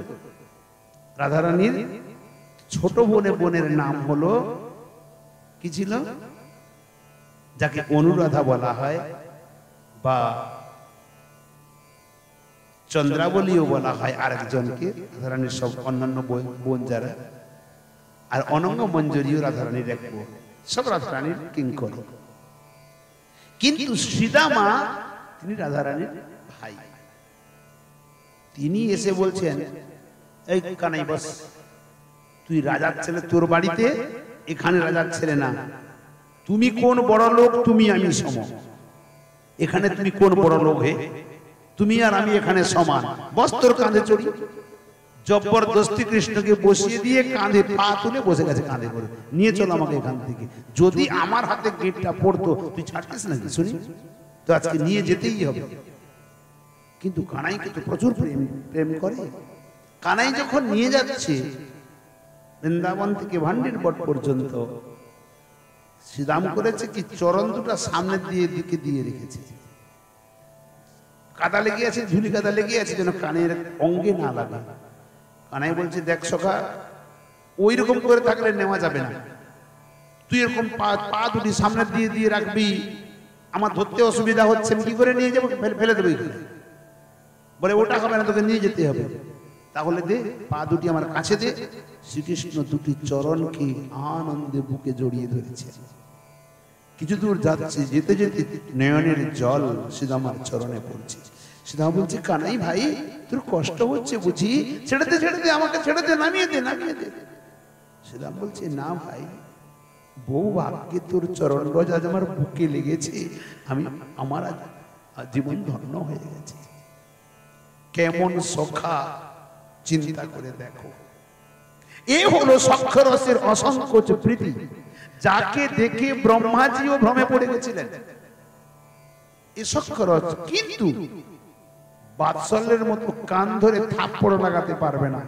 রাধারানীর ছোট বোনের নাম হলো কি ছিল? যাকে অনুরাধা বলা হয় বা চন্দ্রাবলীও বলা হয় আরেকজনকে, রাধারানীর সব অন্যান্য বোন যারা, আর অনঙ্গ মঞ্জরীও রাধারানীর এক বোন, সব রাধারানীর কিঙ্কর। কিন্তু শ্রীদামা তিনি রাধারানীর ভাই। তিনি এসে বলছেন, এই কানাই বস, তুই রাজার ছেলে, তোর বাড়িতে, এখানে রাজার ছেলে না। তুমি কোন বড় লোক, তুমি আমি সম, এখানে তুমি কোন বড় লোক হে? তুমি আর আমি এখানে সমান, বস তোর কাঁধে চড়ি। জবরদস্তি কৃষ্ণকে বসিয়ে দিয়ে কাঁধে পা তুলে বসে গেছে, কাঁধে করে নিয়ে চলো আমাকে এখান থেকে। যদি আমার হাতে গেটটা পড়তো তুই ছাড়তিস নাকি শুনি? তো আজকে নিয়ে যেতেই হবে। কিন্তু কানাইকে তো প্রচুর প্রেম করে। কানাই যখন নিয়ে যাচ্ছে বৃন্দাবন থেকে ভান্ডির বট পর্যন্ত, শ্রীরাম করেছে কি, চরণ দুটা সামনের দিকে দিয়ে রেখেছে, কাদা লেগে আছে, ধুলি কাদা লেগে আছে, যেন কানের অঙ্গে না লাগে। কানাই বলছে, দেখ সখা, ওই রকম করে থাকলে নেওয়া যাবে না, তুই এরকম পা দুটি সামনে দিয়ে রাখবি, আমার ধরতে অসুবিধা হচ্ছে, আমি কি করে নিয়ে যাবো? ফেলে দেবো এখানে। বলে ওটা হবে না, তোকে নিয়ে যেতে হবে। তাহলে দে, পা দুটি আমার কাছে দে। শ্রীকৃষ্ণ দুটি চরণকে আনন্দে বুকে জড়িয়ে ধরেছে। কিছু দূর যাচ্ছে, যেতে যেতে নয়নের জল শ্রীদামার চরণে পড়ছে। শ্রীদামা বলছে, কানাই ভাই, তোর কষ্ট হচ্ছে বুঝি? ছেড়ে দে, ছেড়ে দে, আমাকে ছেড়ে দে, নামিয়ে দে, নামিয়ে দে। শ্রীদাম বলছে, না ভাই, বউ ভাগ্যে তোর চরণ রজ আজ আমার বুকে লেগেছে, আমার জীবন ধন্য হয়ে গেছে। কেমন সখা, চিন্তা করে দেখো। এ হলো সখ্যরসের অসংকোচ প্রীতি, যাকে দেখে ব্রহ্মাজিও ভ্রমে পড়ে গেছিলেন। এ সখ্যরস, কিন্তু বাৎসল্যের মতো কান ধরে থাপ্পড় লাগাতে পারবে না।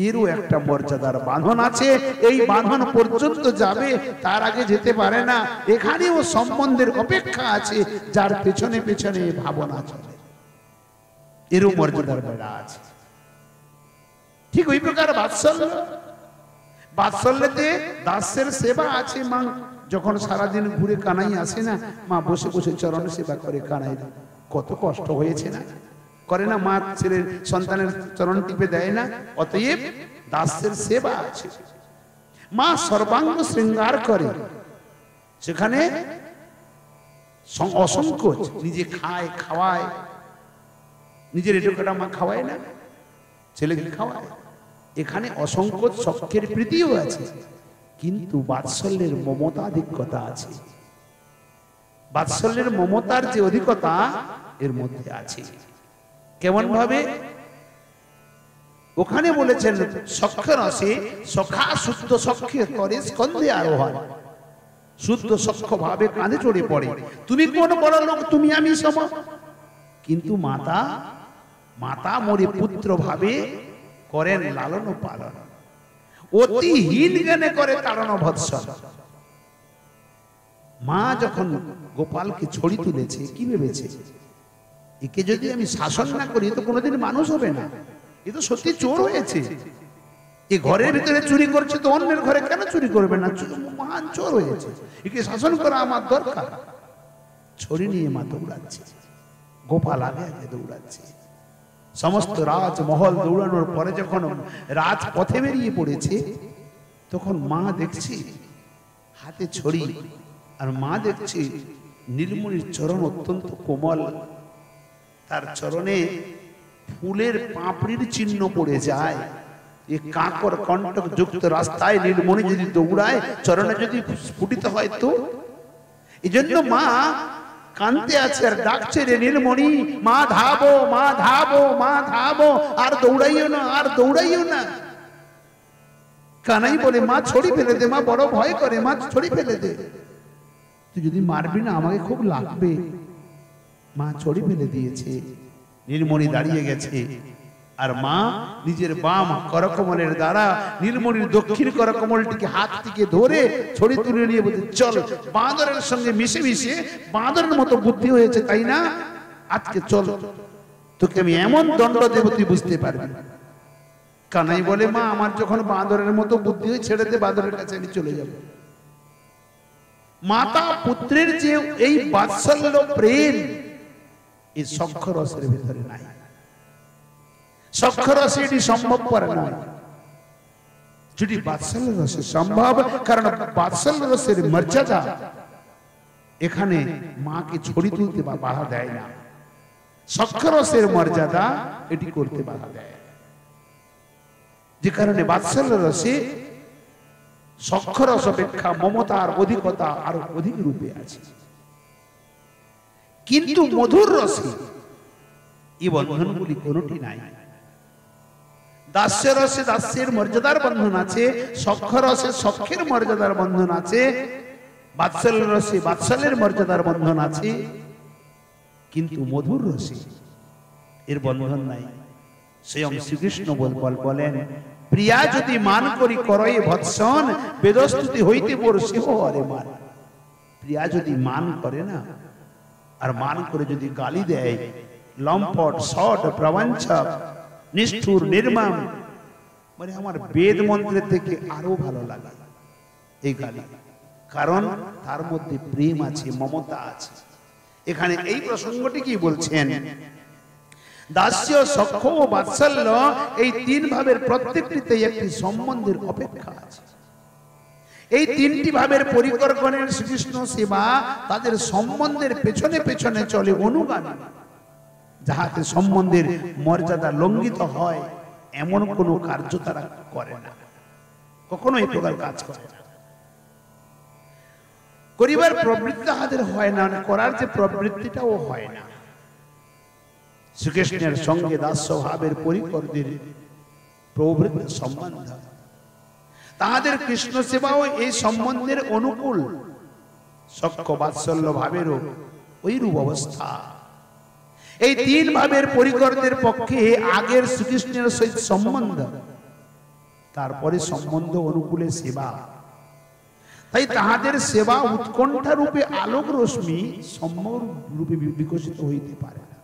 এরও একটা মর্যাদার বাঁধন আছে, এই বাঁধন পর্যন্ত যাবে, তার আগে যেতে পারে না। এখানেও সম্বন্ধের অপেক্ষা আছে, যার পেছনে পেছনে ভাবনা চলে, এরও মর্যাদার বেড়া আছে। ঠিক ওই প্রকার বাৎসল্যতে দাসের সেবা আছে। মা যখন সারাদিন ঘুরে কানাই আসে না, মা বসে বসে চরণ সেবা করে। কানাই কত কষ্ট হয়েছে না, করে না? মা ছেলের সন্তানের চরণ টিপে দেয় না? অতএব দাসের সেবা আছে। মা সর্বাঙ্গ শৃঙ্গার করে, সেখানে অসংকোচ, নিজে খায়, খাওয়ায়, নিজের এটুকুটা মা খাওয়ায় না, ছেলেকে খাওয়ায়। এখানে অসংকোচ সখ্যের প্রীতিও আছে, কিন্তু বাৎসল্যের মমতাধিক্যতা আছে। বাৎসল্যের মমতার যে অধিকতা এর মধ্যে আছে। কেমন ভাবে? ওখানে বলেছেন, সখ্যরসে সখা শুদ্ধ সখ্যে করে স্কন্ধে আরোহণ। শুদ্ধ সখ্য ভাবে কাঁধে চড়ে পড়ে। তুমি কোন বড় লোক, তুমি আমি সম। কিন্তু মাতা মরে পুত্র ভাবে করেন লালন পালন, অতি হীন জ্ঞানে করে তাড়ন ভৎসন। মা যখন গোপালকে ছড়ি তুলেছে কি ভেবেছে, একে যদি আমি শাসন না করি তো কোনোদিন মানুষ হবে না, এ তো সত্যি চোর হয়েছে, এ ঘরের ভিতরে চুরি করছে তো অন্যের ঘরে কেন চুরি করবে না, মহান চোর হয়েছে, একে শাসন করা আমার দরকার। ছড়ি নিয়ে মা দৌড়াচ্ছে, গোপাল আগে আগে দৌড়াচ্ছে। সমস্ত রাজমহল দৌড়ানোর পরে যখন রাজপথে বেরিয়ে পড়েছে তখন মা দেখছে হাতে ছড়ি, আর মা দেখছে নীলমণির চরণ অত্যন্ত কোমল, তার চরণে ফুলের পাপড়ির চিহ্ন পড়ে যায়। এই কাঁকর কণ্টক যুক্ত রাস্তায় নীলমণি যদি দৌড়ায়, চরণে যদি স্ফুটিত হয় তো। এই জন্য মা কানতে আছে আর ডাকছে, রে নীলমণি, মা ধাবো, মা ধাবো, মা ধাবো, আর দৌড়াইও না, আর দৌড়াইও না। কানাই বলে, মা ছড়ি ফেলে দে, মা বড় ভয় করে, মা ছড়ি ফেলে দে, তুই যদি মারবি না আমাকে খুব লাগবে। মা ছড়ি ফেলে দিয়েছে, নীলমণি দাঁড়িয়ে গেছে, আর মা নিজের বাম করকমলের দ্বারা নীলমণির দক্ষিণ করকমলটিকে হাত থেকে ধরে ছড়ি তুলে নিয়ে বলছে, চল, বাঁদরের সঙ্গে মিশে মিশে বাঁদরের মতো বুদ্ধি হয়েছে তাই না, আজকে চল, তোকে আমি এমন দণ্ড দেব তুই বুঝতে পারবি। কানাই বলে, মা আমার যখন বাঁদরের মতো বুদ্ধি হয়ে ছেড়ে দে, বাঁদরের কাছে আমি চলে যাব। মাতা পুত্রের যে এই বাৎসল্য প্রেম এই সখ্যরসের ভিতরে নাই, সখ্যরসে এটি সম্ভবপর নয়, যেটি বাৎসল্য রসে সম্ভব। কারণ বাৎসল্য রসের মর্যাদা এখানে মাকে ছড়ি তুলতে বা বাধা দেয় না, সখ্যরসের মর্যাদা এটি করতে বাধা দেয়। যে কারণে বাৎসল্য রসে সখ্যরস অপেক্ষা মমতার অধিকতা আরো অধিক রূপে আছে। কিন্তু মধুর রসে এই বন্ধনগুলি কোনটি নাই। দাস্য রসে দাস্যের মর্যাদার বন্ধন আছে, সখ্য রসে সখ্যের মর্যাদার বন্ধন আছে, বাৎসল্য রসে বাৎসল্যের মর্যাদার বন্ধন আছে, কিন্তু মধুর রসে এর বন্ধন নাই। স্বয়ং শ্রীকৃষ্ণ বলেন, প্রিয়া যদি মান করি করয়ে ভৎসন, বেদস্তুতি হইতে মোর সেহ হরে মান। প্রিয়া যদি মান করে না, আর মান করে যদি গালি দেয়, লম্পট, শট, প্রবঞ্চক, নিষ্ঠুর, নির্মম, মানে আমার বেদ মন্ত্রের থেকে আরো ভালো লাগে এই গালি, কারণ তার মধ্যে প্রেম আছে, মমতা আছে। এখানে এই প্রসঙ্গটি কি বলছেন, দাস্য, সখ্য ও বাৎসল্য এই তিন ভাবের প্রত্যেকটিতে একটি সম্বন্ধের অপেক্ষা আছে। এই তিনটি ভাবের পরিকল্পনার শ্রীকৃষ্ণ সেবা তাদের সম্বন্ধের পেছনে পেছনে চলে অনুগামী, যাহাতে সম্বন্ধের মর্যাদা লঙ্ঘিত হয় এমন কোন কার্য তারা করে না, কখনো এই প্রকার কাজ করে না। করিবার প্রবৃত্তি তাহাদের হয় না, করার যে প্রবৃত্তিটাও হয় না। শ্রীকৃষ্ণের সঙ্গে দাস্য ভাবের পরিকরদের প্রবৃত্তি সম্বন্ধ, তাহাদের কৃষ্ণ সেবাও এই সম্বন্ধের অনুকূল। সখ্য বাৎসল্য ভাবেরও ওইরূপ অবস্থা। এই তিন ভাবের পরিকরদের পক্ষে আগের শ্রীকৃষ্ণের সহিত সম্বন্ধ, তারপরে সম্বন্ধ অনুকূলে সেবা। তাই তাহাদের সেবা উৎকণ্ঠা রূপে আলোক রশ্মি সম্যক রূপে বিকশিত হইতে পারে না।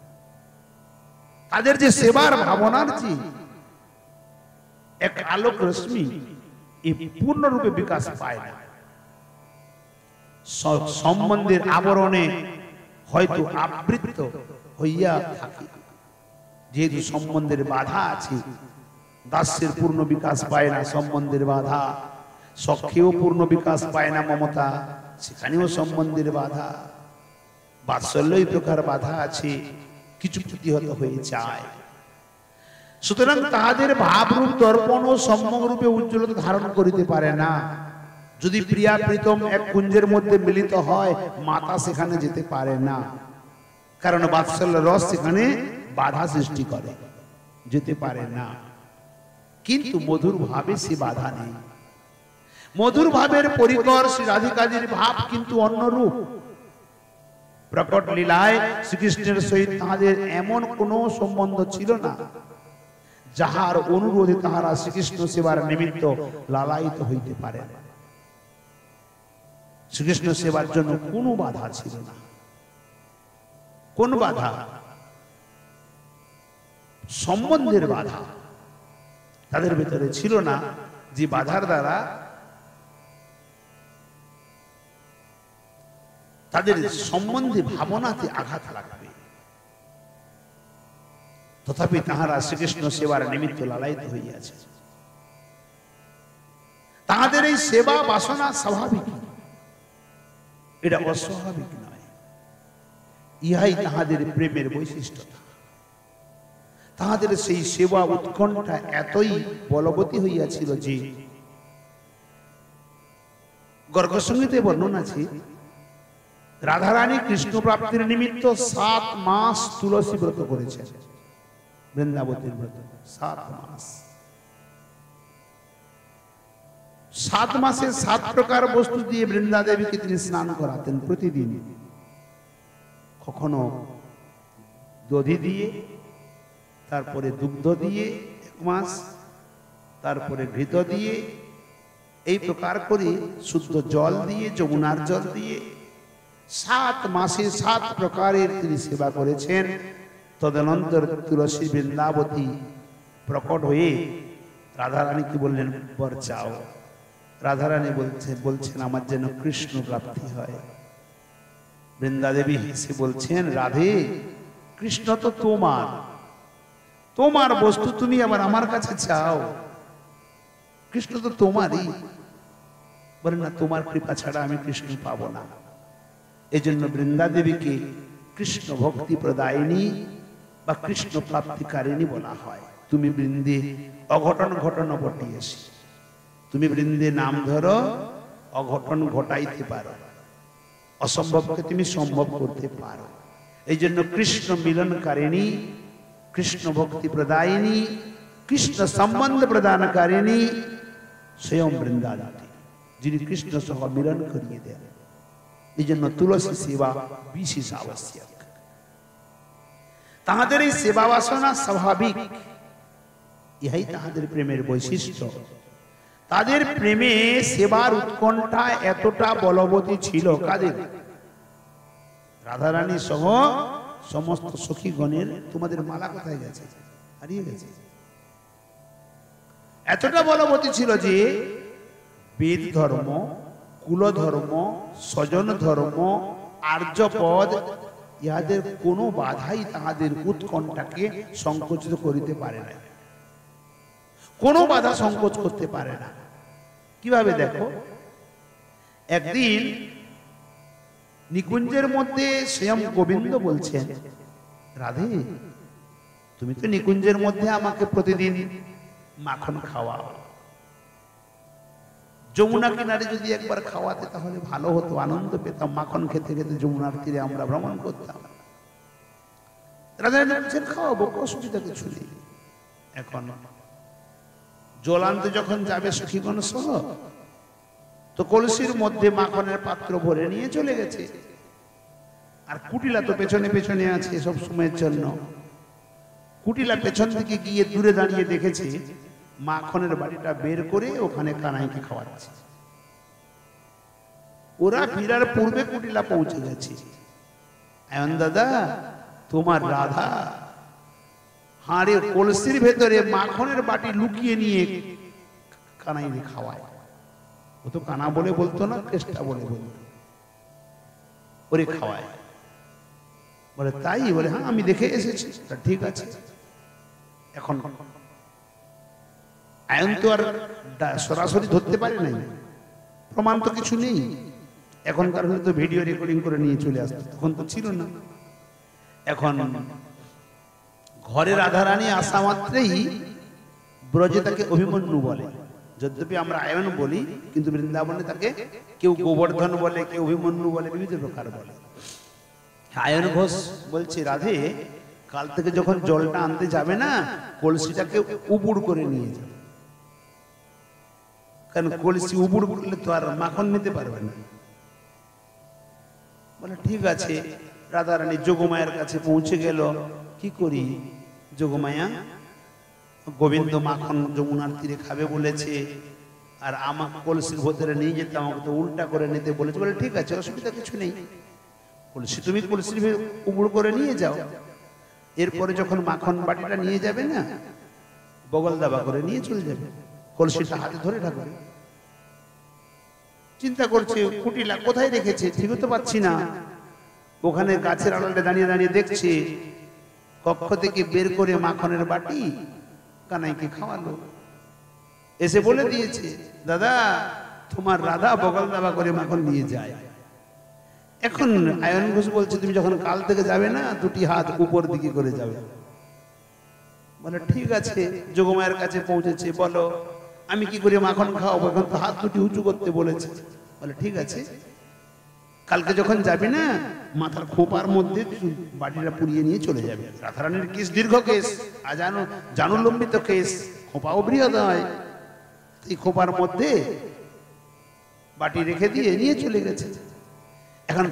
তাদের যে সেবার ভাবনার যে এক আলোক রশ্মি, এই পূর্ণরূপে বিকাশ পায় না। সম্বন্ধের আবরণে হয়তো আবৃত হইয়া থাকে, যেহেতু সম্বন্ধের বাধা আছে। দাস্যের পূর্ণ বিকাশ পায় না, সম্বন্ধের বাধা। সখ্যেও পূর্ণ বিকাশ পায় না, মমতা, সেখানেও সম্বন্ধের বাধা। বাৎসল্য এই প্রকার বাধা আছে, কিছু প্রতিহত হয়ে যায়। সুতরাং তাহাদের ভাবরূপ দর্পণ ও সম্যক রূপে উজ্জ্বলতা ধারণ করিতে পারে না। যদি প্রিয়া প্রীতম এক কুঞ্জের মধ্যে মিলিত হয়, মাতা সেখানে যেতে পারে না, কারণ বাৎসল্য রস সেখানে বাধা সৃষ্টি করে, যেতে পারে না। কিন্তু মধুর ভাবে সে বাধা নেই। মধুর ভাবের পরিকর শ্রী রাধিকাজির ভাব কিন্তু অন্যরূপ। প্রকট লীলায় শ্রীকৃষ্ণের সহিত তাহাদের এমন কোন সম্বন্ধ ছিল না যাহার অনুরোধে তাহারা শ্রীকৃষ্ণ সেবার নিমিত্ত লালায়িত হইতে পারে। শ্রীকৃষ্ণ সেবার জন্য কোনো বাধা ছিল না। কোন বাধা? সম্বন্ধের বাধা তাদের ভেতরে ছিল না, যে বাধার দ্বারা তাদের সম্বন্ধে ভাবনাতে আঘাত লাগবে। তথাপি তাহারা শ্রীকৃষ্ণ সেবার নিমিত্ত লালায়িত হইয়াছে। তাহাদের এই সেবা বাসনা স্বাভাবিক, এটা অস্বাভাবিক নয়। ইহাই তাহাদের প্রেমের বৈশিষ্ট্যতা। তাহাদের সেই সেবা উৎকণ্ঠা এতই বলবতী হইয়াছিল যে গর্গসংগীতে বর্ণনা আছে, রাধারানী কৃষ্ণ প্রাপ্তির নিমিত্ত 7 মাস তুলসী ব্রত করেছেন। বৃন্দাবতীর ব্রত 7 মাস। 7 মাসে 7 প্রকার বস্তু দিয়ে বৃন্দা দেবীকে তিনি স্নান করাতেন প্রতিদিন। কখনো দধি দিয়ে, তারপরে দুগ্ধ দিয়ে 1 মাস, তারপরে ঘৃত দিয়ে, এই প্রকার করে শুদ্ধ জল দিয়ে, যমুনার জল দিয়ে 7 মাসে 7 প্রকারের তিনি সেবা করেছেন। তদনন্তর তুলসী বৃন্দাবতী প্রকট হয়ে রাধারানীকে বললেন, বর চাও। রাধারানী বলছেন আমার যেন কৃষ্ণ প্রাপ্তি হয়। বৃন্দাদেবী হেসে বলছেন, রাধে, কৃষ্ণ তো তোমার, তোমার বস্তু, তুমি আবার আমার কাছে চাও? কৃষ্ণ তো তোমারই। বলেন না, তোমার কৃপা ছাড়া আমি কৃষ্ণ পাবো না। এই জন্য বৃন্দাদেবীকে কৃষ্ণ ভক্তি প্রদায়িনী বা কৃষ্ণ প্রাপ্তিকারিণী বলা হয়। তুমি বৃন্দে অঘটন ঘটন ঘটিয়েছি, তুমি বৃন্দে নাম ধরো, অঘটন ঘটাইতে পারো, অসম্ভবকে তুমি সম্ভব করতে পারো। এই জন্য কৃষ্ণ মিলনকারিণী, কৃষ্ণ ভক্তি প্রদায়িনী, কৃষ্ণ সম্বন্ধ প্রদানকারিণী স্বয়ং বৃন্দাবতী, যিনি কৃষ্ণ সহ মিলন করিয়ে দেন। এই জন্য তুলসী সেবা বিশেষ আবশ্যক। তাহাদের এই সেবা বাসনা স্বাভাবিক, ইহাই তাহাদের প্রেমের বৈশিষ্ট্য। তাদের প্রেমে সেবার উৎকণ্ঠা এতটা বলবতী ছিল। কাদের? রাধারানী সহ সমস্ত সখীগণের। তোমাদের মালা কোথায় গেছে? হারিয়ে গেছে। এতটা বলবতী ছিল যে বেদ ধর্ম, কুল ধর্ম, স্বজন ধর্ম, আর্যপদ, ইহাদের কোনো বাধাই তাহাদের উৎকণ্ঠাকে সংকুচিত করিতে পারে না। কোনো বাধা সংকোচ করতে পারে না। কিভাবে? দেখো, একদিন নিকুঞ্জের মধ্যে স্বয়ং গোবিন্দ বলছেন, রাধে, তুমি তো নিকুঞ্জের মধ্যে আমাকে প্রতিদিন মাখন খাওয়াও, যমুনা কিনারে যদি একবার খাওয়াতে তাহলে ভালো হতো, আনন্দ পেতাম। মাখন খেতে খেতে যমুনার তীরে আমরা ভ্রমণ করতাম। রাধা বলছেন, খাওয়াবো, অসুবিধা কিছু নেই। এখন জল আনতে যখন যাবে সখীগণ সহ, তো কলসির মধ্যে মাখনের পাত্র ভরে নিয়ে চলে গেছে। আর কুটিলা তো পেছনে পেছনে আছে সব সময়ের জন্য। কুটিলা পেছন থেকে গিয়ে দূরে দাঁড়িয়ে দেখেছে মাখনের বাড়িটা বের করে ওখানে কানাইকে খাওয়াচ্ছে। ওরা ফিরার পূর্বে কুটিলা পৌঁছে গেছে। আয়ন দাদা, তোমার রাধা হাড়ে কলসির ভেতরে মাখনের বাটি লুকিয়ে নিয়ে কানাইকে খাওয়ায়। ও তো কানা বলে বলতো না, কেষ্টা বলে বলতো, ওরে খাওয়ায়। বলে তাই? বলে হ্যাঁ, আমি দেখে এসেছি। ঠিক আছে। এখন আয়ন তো আর সরাসরি ধরতে পারে নাই, প্রমাণ তো কিছু নেই। এখনকার হয়তো ভিডিও রেকর্ডিং করে নিয়ে চলে আসতো, তখন তো ছিল না। এখন ঘরে রাধারানী আসা মাত্রেই ব্রজে তাকে অভিমন্যু বলে। যদ্যপি আমরা আয়ন বলি, কিন্তু বৃন্দাবনে তাকে কেউ গোবর্ধন বলে, কেউ অভিমন্যু বলে, বিভিন্ন প্রকার বলে। আয়ন ঘোষ বলছে, রাধে, কাল থেকে যখন জলটা আনতে যাবে না, কলসিটাকে উবুড় করে নিয়ে যাবে। কারণ কলসি উবুড় করলে তো আর মাখন নিতে পারবে না। বলে ঠিক আছে। রাধারানী যোগমায়ার কাছে পৌঁছে গেল। কি করি যোগমায়া? গোবিন্দ মাখন যমুনার তীরে খাবে বলেছে, আর আমাকে কলসির ভেতরে নিয়ে যেতে আমাকে তো উল্টা করে নিতে বলেছে। বলে ঠিক আছে, অসুবিধা কিছু নেই, কলসি তুমি কলসির উপর করে নিয়ে যাও। এরপরে যখন মাখন বাটিটা নিয়ে যাবে না, বগল দাবা করে নিয়ে চলে যাবে, কলসিটা হাতে ধরে রাখবে। চিন্তা করছে কুটিলা কোথায় রেখেছে, ঠিকই তো পাচ্ছি না। ওখানে গাছের আড়ালে দাঁড়িয়ে দাঁড়িয়ে দেখছে, কক্ষ থেকে বের করে মাখনের বাটি কানাইকে খাওয়ালো। এসে বলে দিয়েছে, দাদা তোমার রাধা বগল দাবা করে মাখন নিয়ে যায়। এখন আয়ন ঘোষ বলছে, তুমি যখন কাল থেকে যাবে না, দুটি হাত উপর দিকে করে যাবে। বলে ঠিক আছে। যোগমায়ের কাছে পৌঁছেছে, বলো আমি কি করে মাখন খাওয়াবো, এখন তো হাত দুটি উঁচু করতে বলেছে। বলে ঠিক আছে, কালকে যখন যাবি না, মাথার খোপার মধ্যে বাটিটা পুড়িয়ে নিয়ে চলে যাবে। রাধারানীর কেস দীর্ঘ কেস, আর জানুলম্বিত কেস, খোপাও বৃহৎ হয়। এই খোপার মধ্যে বাটি রেখে দিয়ে নিয়ে চলে গেছে। এখন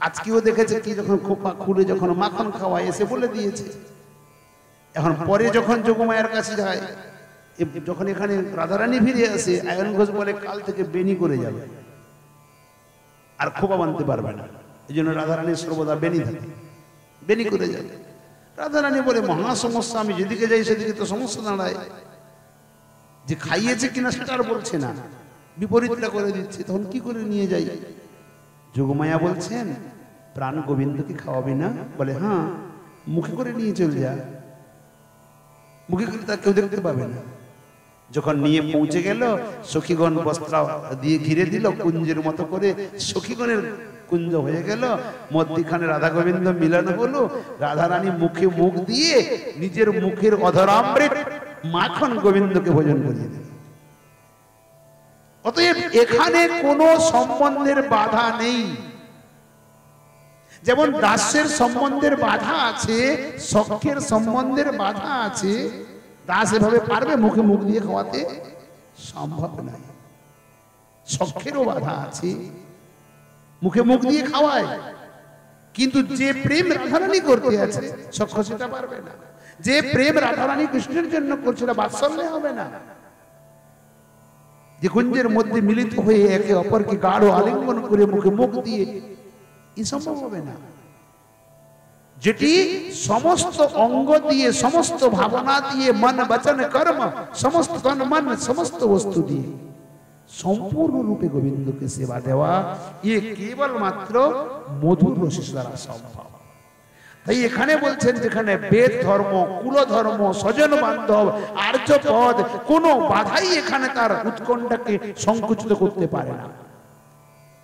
আজকেও দেখেছে কি, যখন খোপা খুলে যখন মাখন খাওয়ায় এসে বলে দিয়েছে। এখন পরে যখন যোগমায়ের কাছে যায়, যখন এখানে রাধারানী ফিরে আসে, আয়ন ঘোষ বলে কাল থেকে বেনি করে যাবে, আর খোপা বাঁধতে পারবে না। এই জন্য রাধারানী সর্বদা বেনি থাকে, বেনি করে যাবে। রাধারানী বলে মহা সমস্যা, আমি যেদিকে যাই সেদিকে তো সমস্যা দাঁড়ায়। যে খাইয়েছে কিনা সেটা আর বলছে না, বিপরীতটা করে দিচ্ছে, তখন কি করে নিয়ে যাই? যোগমায়া বলছেন, প্রাণ গোবিন্দকে খাওয়াবি না? বলে হ্যাঁ, মুখে করে নিয়ে চলে যা, মুখে করে তা কেউ দেখতে পাবে না। যখন নিয়ে পৌঁছে গেল, সখীগণ বস্ত্র দিয়ে ঘিরে দিল, কুঞ্জের মতো করে সখীগণের কুঞ্জ হয়ে গেল। মধ্যখানে রাধা গোবিন্দ মিলন হলো। রাধারানী মুখে মুখ দিয়ে নিজের মুখের অধরামৃত মাখন গোবিন্দকে ভোজন করিয়ে দিল। অতএব এখানে কোনো সম্বন্ধের বাধা নেই। যেমন দাসের সম্বন্ধের বাধা আছে, সখ্যের সম্বন্ধের বাধা আছে। দাস এভাবে পারবে মুখে মুখ দিয়ে খাওয়াতে? সম্ভব নয়। সখ্যেরও বাধা আছে, মুখে মুখ দিয়ে খাওয়ায়, কিন্তু যে প্রেম রাধারানী করতে আছে সখ্য সেটা পারবে না। যে প্রেম রাধারানী কৃষ্ণের জন্য করছে না, বাৎসল্য হবে না। যে কুঞ্জের মধ্যে মিলিত হয়ে একে অপরকে গাঢ় আলিঙ্গন করে মুখে মুখ দিয়ে, এই সম্ভব হবে না। যেটি সমস্ত অঙ্গ দিয়ে, সমস্ত ভাবনা দিয়ে, মন বচন কর্ম, সমস্ত তন মন, সমস্ত বস্তু দিয়ে সম্পূর্ণ রূপে গোবিন্দকে সেবা দেওয়া, এ কেবল মাত্র মধুর রসের দ্বারা সম্ভব। তাই এখানে বলছেন, যেখানে বেদ ধর্ম, কুল ধর্ম, স্বজন বান্ধব, আর্য পদ, কোনো বাধাই এখানে তার উৎকণ্ঠাকে সংকুচিত করতে পারে না।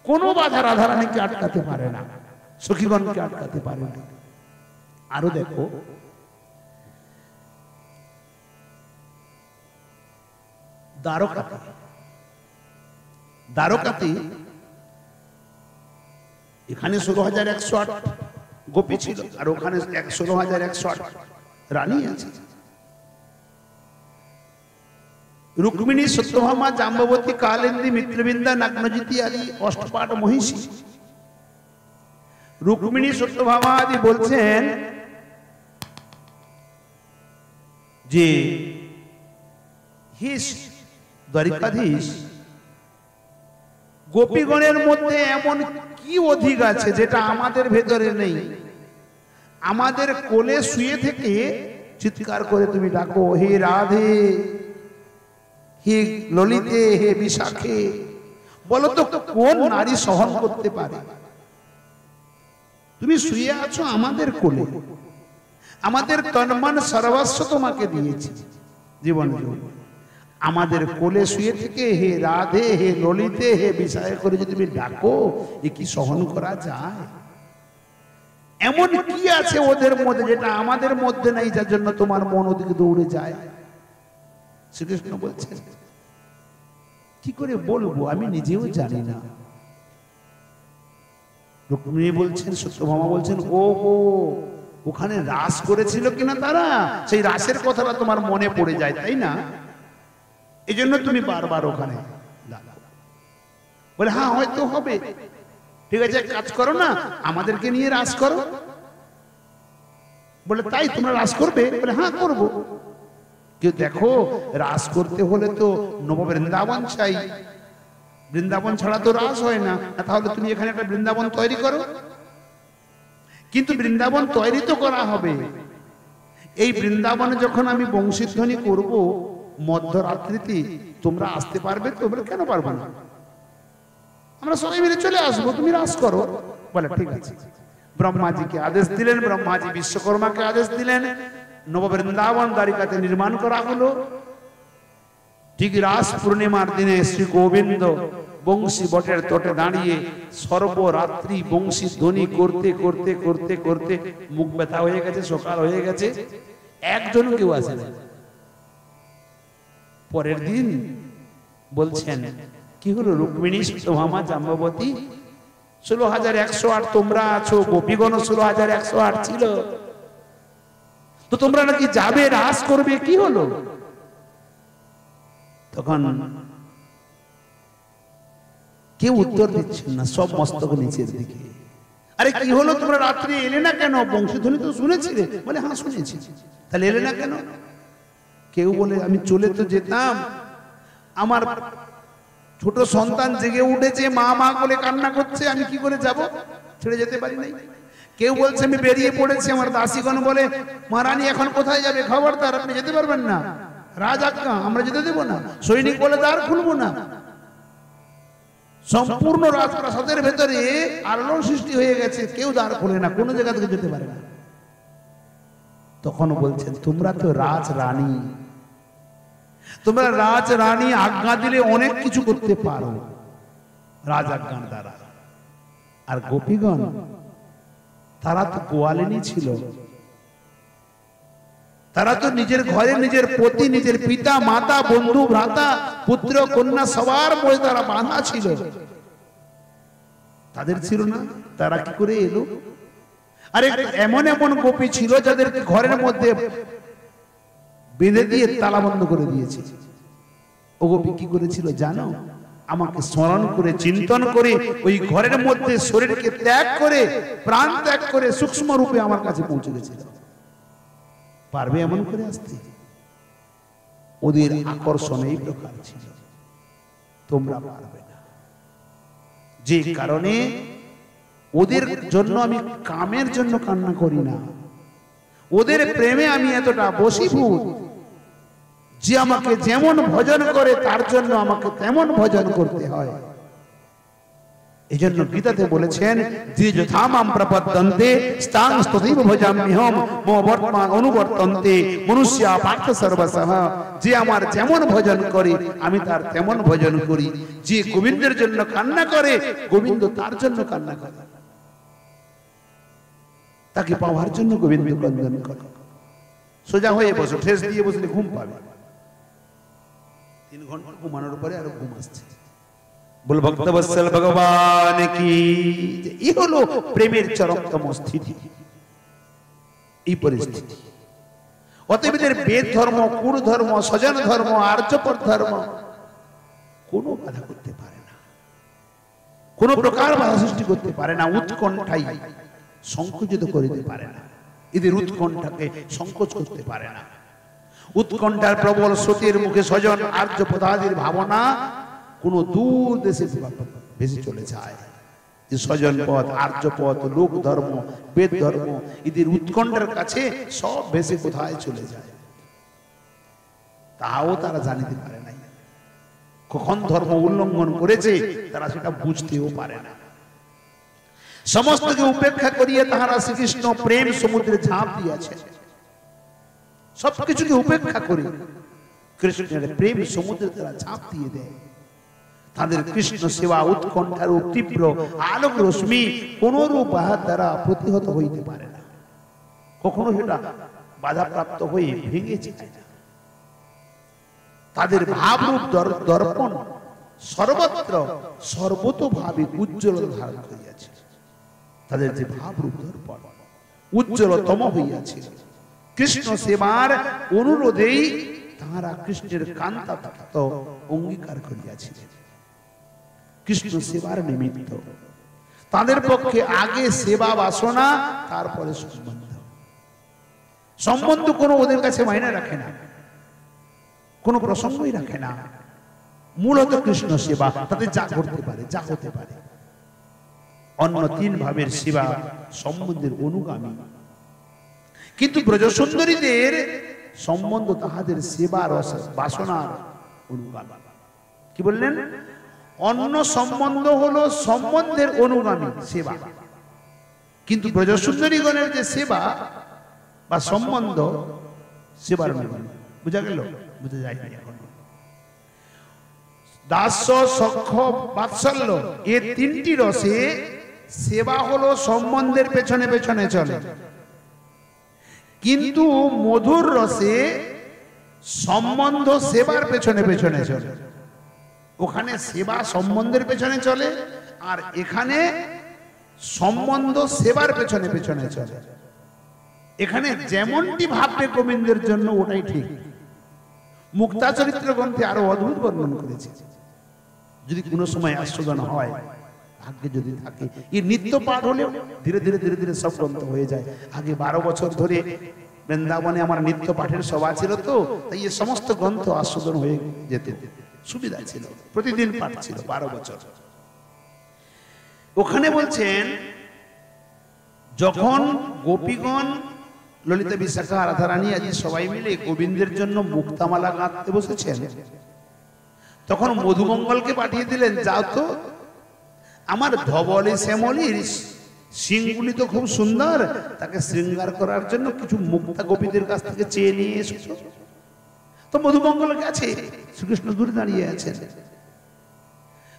কোনো বাধা রাধারানীকে আটকাতে পারে না, সখীগণকে আটকাতে পারে না। আরো দেখো, দ্বারকাতে এখানে 16,108 গোপী ছিল, আর ওখানে 16,108 রানী আছে। রুক্মিণী, সত্যভামা, জাম্ববতী, কালিন্দী, মিত্রবৃন্দা, নাগ্নজিতি আদি অষ্টপাট মহিষী। রুক্মিণী, সত্যভামা আদি বলছেন যে হে দ্বারিকাধীশ, গোপীগণের মধ্যে এমন কি অধিক আছে যেটা আমাদের ভেতরে নেই? আমাদের কোলে শুয়ে থেকে চিৎকার করে তুমি ডাকো, হে রাধে, হে ললিতে, হে বিশাখে। বলো তো কোন নারী সহন করতে পারে? তুমি শুয়ে আছো আমাদের কোলে, আমাদের তন্মন সর্বস্ব তোমাকে দিয়েছি, জীবন আমাদের কোলে শুয়ে থেকে হে রাধে, হে ললিতে, হে বিশাখে করে যদি তুমি ডাকো, এ কি সহন করা যায়? এমন কি আছে ওদের মধ্যে যেটা আমাদের মধ্যে নাই, যার জন্য তোমার মন ওদিকে দৌড়ে যায়? শ্রীকৃষ্ণ বলছেন, কি করে বলবো, আমি নিজেও জানি না। রুক্মিণী বলছেন, সত্যভামা বলছেন, ও ওখানে রাস করেছিল কিনা তারা, সেই রাসের কথাটা তোমার মনে পড়ে যায়, তাই না? এই জন্য তুমি বারবার ওখানে বলে, হ্যাঁ হয়তো হবে, ঠিক আছে কাজ করো না, আমাদেরকে নিয়ে রাস করো। বলে তাই তোমরা রাস করবে? বলে হ্যাঁ করবো। কেউ দেখো রাস করতে হলে তো নব বৃন্দাবন চাই, বৃন্দাবন ছাড়া তো রাস হয় না, তাহলে তুমি এখানে একটা বৃন্দাবন তৈরি করো। কিন্তু বৃন্দাবন তৈরি তো করা হবে, এই বৃন্দাবনে যখন আমি বংশীধ্বনি করব মধ্যরাত্রিতে, তোমরা আসতে পারবে? তোমরা কেন পারবে না? আমরা সবাই মিলে চলে আসবো, তুমি রাস করো। বলে ঠিক আছে। ব্রহ্মাজিকে আদেশ দিলেন, ব্রহ্মাজি বিশ্বকর্মাকে আদেশ দিলেন, নব বৃন্দাবন দ্বারিকাতে নির্মাণ করা হলো। ঠিক রাস পূর্ণিমার দিনে শ্রী গোবিন্দ বংশী বটের তটে দাঁড়িয়ে সর্বরাত্রি বংশী ধ্বনি করতে করতে করতে করতে মুখ ব্যথা হয়ে গেছে, সকাল হয়ে গেছে, একজন কেউ আসে না। পরের দিন বলছেন, কি হলো রুক্মিণী সুতভামা জাম্ববতী, 16,108 তোমরা আছো, গোপীগণ 16,108 ছিল, তো তোমরা নাকি যাবে রাস করবে, কি হলো? তখন কেউ উত্তর দিচ্ছেন না, সব মস্তক নিচের দিকে। আরে কি হলো, তোমরা রাত্রি এলে না কেন? বংশীধ্বনি তো শুনেছিলে। বলে হ্যাঁ শুনেছি। তাহলে এলে না কেন? কেউ বলে আমি চলে তো যেতাম, আমার ছোট সন্তান জেগে উঠেছে, মা মা বলে কান্না করছে, আমি কি করে যাব? ছেড়ে যেতে পারি নাই। কেউ বলছে আমি বেরিয়ে পড়েছি, আমার দাসীগণ বলে মহারানী এখন কোথায় যাবে, খবরদার আপনি যেতে পারবেন না, রাজ আজ্ঞা, আমরা যেতে দেব না। সৈনিক বলে দ্বার খুলবো না। সম্পূর্ণ রাজপ্রাসাদের ভেতরে আলোড়ন সৃষ্টি হয়ে গেছে, কেউ দ্বার খোলে না, কোনো জায়গা থেকে যেতে পারে না। তখন বলছেন তোমরা তো রাজ রানী, তোমরা রাজ রানী, আজ্ঞা দিলে অনেক কিছু করতে পারো রাজ আজ্ঞার দ্বারা। আর গোপীগণ তারা তো গোয়ালিনী ছিল, তারা তো নিজের ঘরে নিজের পতি, নিজের পিতা মাতা বন্ধু ভ্রাতা পুত্র কন্যা সবার মধ্যে তারা বাঁধা ছিল, তাদের ছিল না, তারা কি করে এলো? আরে এমন এমন গোপী ছিল যাদের ঘরের মধ্যে বেঁধে দিয়ে তালা বন্ধ করে দিয়েছে। ও গোপী কি করেছিল জানো? আমাকে স্মরণ করে চিন্তন করে ওই ঘরের মধ্যে শরীরকে ত্যাগ করে প্রাণ ত্যাগ করে সূক্ষ্ম রূপে আমার কাছে পৌঁছে গেছিল। পারবে এমন করে আসতে? ওদের আকর্ষণ এই প্রকার ছিল, তোমরা পারবে না। যে কারণে ওদের জন্য আমি কামের জন্য কান্না করি না, ওদের প্রেমে আমি এতটা বশীভূত যে আমাকে যেমন ভজন করে তার জন্য আমাকে তেমন ভজন করতে হয়। এই জন্য গীতাতে বলেছেন যে যথামাম প্রপদ্যন্তে স্তাং স্তথৈব ভজাম্যহম মো বর্তমান অনুবর্তন্তে মনুষ্যা পার্থ সর্বসহ। যে আমার যেমন ভজন করে আমি তার তেমন ভজন করি। যে গোবিন্দের জন্য কান্না করে গোবিন্দ তার জন্য কান্না করে, তাকে পাওয়ার জন্য গোবিন্দ বন্দন করে। সোজা হয়ে বসো, ঠেস দিয়ে বসলে ঘুম পাবে। 3 ঘন্টা ঘুমানোর পরে আরো ঘুম আসছে। বল ভক্তবৎসল ভগবান কি। এই হলো প্রেমের চরমতম স্থিতি, এই পরিস্থিতি। অতএব বেদ ধর্ম, কুল ধর্ম, স্বজন ধর্ম, আর্যপর ধর্ম কোনো বাধা করতে পারে না, কোন প্রকার বাধা সৃষ্টি করতে পারে না। উৎকণ্ঠাই সংকুচিত করিতে পারে না, এদের উৎকণ্ঠাকে সংকোচ করতে পারে না। উৎকণ্ঠার প্রবল স্রোতের মুখে স্বজন আর্য পদাদির ভাবনা কোন দূর দেশে ভেসে চলে যায়। যে স্বজন পদ, আর্য পদ, লোক ধর্ম, বেদ ধর্ম, এদের উৎকণ্ঠার কাছে সব ভেসে কোথায় চলে যায় তাও তারা জানিতে পারে নাই। কখন ধর্ম উল্লঙ্ঘন করেছে তারা সেটা বুঝতেও পারে না। সমস্তকে উপেক্ষা করিয়ে তাহারা শ্রীকৃষ্ণ প্রেম সমুদ্রে ঝাঁপ দিয়েছে। সবকিছুকে উপেক্ষা করে কৃষ্ণের প্রেম সমুদ্রে তারা ঝাঁপ দিয়ে দেয়। তাদের কৃষ্ণ সেবা উৎকণ্ঠার তীব্র আলোক রশ্মি কোন রূপ বাধার দ্বারা প্রতিহত হইতে পারে না, কখনো সেটা বাধাপ্রাপ্ত হয়ে ভেঙে যায় না। তাদের ভাবরূপ দর্পণ সর্বত্র সর্বতোভাবে উজ্জ্বল ধারণ করিয়াছে। তাদের যে ভাবরূপ দর্পণ উজ্জ্বলতম হইয়াছে। কৃষ্ণ সেবার অনুরোধেই তাহারা কৃষ্ণের কান্তা অঙ্গীকার করিয়াছিলেন। কৃষ্ণ সেবার নিমিত্ত তাদের পক্ষে আগে সেবা বাসনা, তারপরে সম্বন্ধ। সম্বন্ধ কোনো ওদের কাছে মাইনে রাখে না। কোনো প্রসঙ্গই রাখে না। মূলত কৃষ্ণ সেবা, তাতে যা করতে পারে, যা হতে পারে। অন্য তিন ভাবের সেবা সম্বন্ধের অনুগামী, কিন্তু ব্রজসুন্দরীদের সম্বন্ধ তাহাদের সেবার বাসনার অনুগামী। কি বললেন? অন্য সম্বন্ধ হলো সম্বন্ধের অনুগামী সেবা, কিন্তু ব্রজসুন্দরীগণের যে সেবা বা সম্বন্ধ সেবার অনুগামী। বুঝা গেল? বুঝা যায়নি এখন। দাস্য, সখ্য, বাৎসল্য, এই তিনটি রসে সেবা হলো সম্বন্ধের পেছনে পেছনে চলে, কিন্তু মধুর রসে সম্বন্ধ সেবার পেছনে পেছনে চলে। ওখানে সেবা সম্বন্ধের পেছনে চলে, আর এখানে সম্বন্ধ সেবার পেছনে পেছনে চলে। এখানে যেমনটি ভাববে গোবিন্দের জন্য ওটাই ঠিক। মুক্তা চরিত্র গ্রন্থে আরো অদ্ভুত বর্ণন করেছে। যদি কোনো সময় আস্বাদন হয়, ভাগ্যে যদি থাকে, এই নিত্য পাঠ হলেও ধীরে ধীরে ধীরে ধীরে সব গ্রন্থ হয়ে যায়। আগে 12 বছর ধরে বৃন্দাবনে আমার নিত্য পাঠের সভা ছিল, তো তাই এই সমস্ত গ্রন্থ আস্বাদন হয়ে যেত, সুবিধা ছিল, প্রতিদিন পাঠ ছিল 12 বছর। ওখানে বলছেন, যখন গোপীগণ ললিতা, বিশাখা, রাধারানী আজ সবাই মিলে গোবিন্দের জন্য মুক্তামালা গাঁথতে বসেছেন, তখন মধুমঙ্গলকে পাঠিয়ে দিলেন, যাও তো আমার ধবলে শ্যামলির সিংগুলি তো খুব সুন্দর, তাকে শৃঙ্গার করার জন্য কিছু মুক্তা গোপীদের কাছ থেকে চেয়ে নিয়ে এসেছো। তো মধুমঙ্গল কাছে শ্রীকৃষ্ণ দূরে দাঁড়িয়ে আছেন।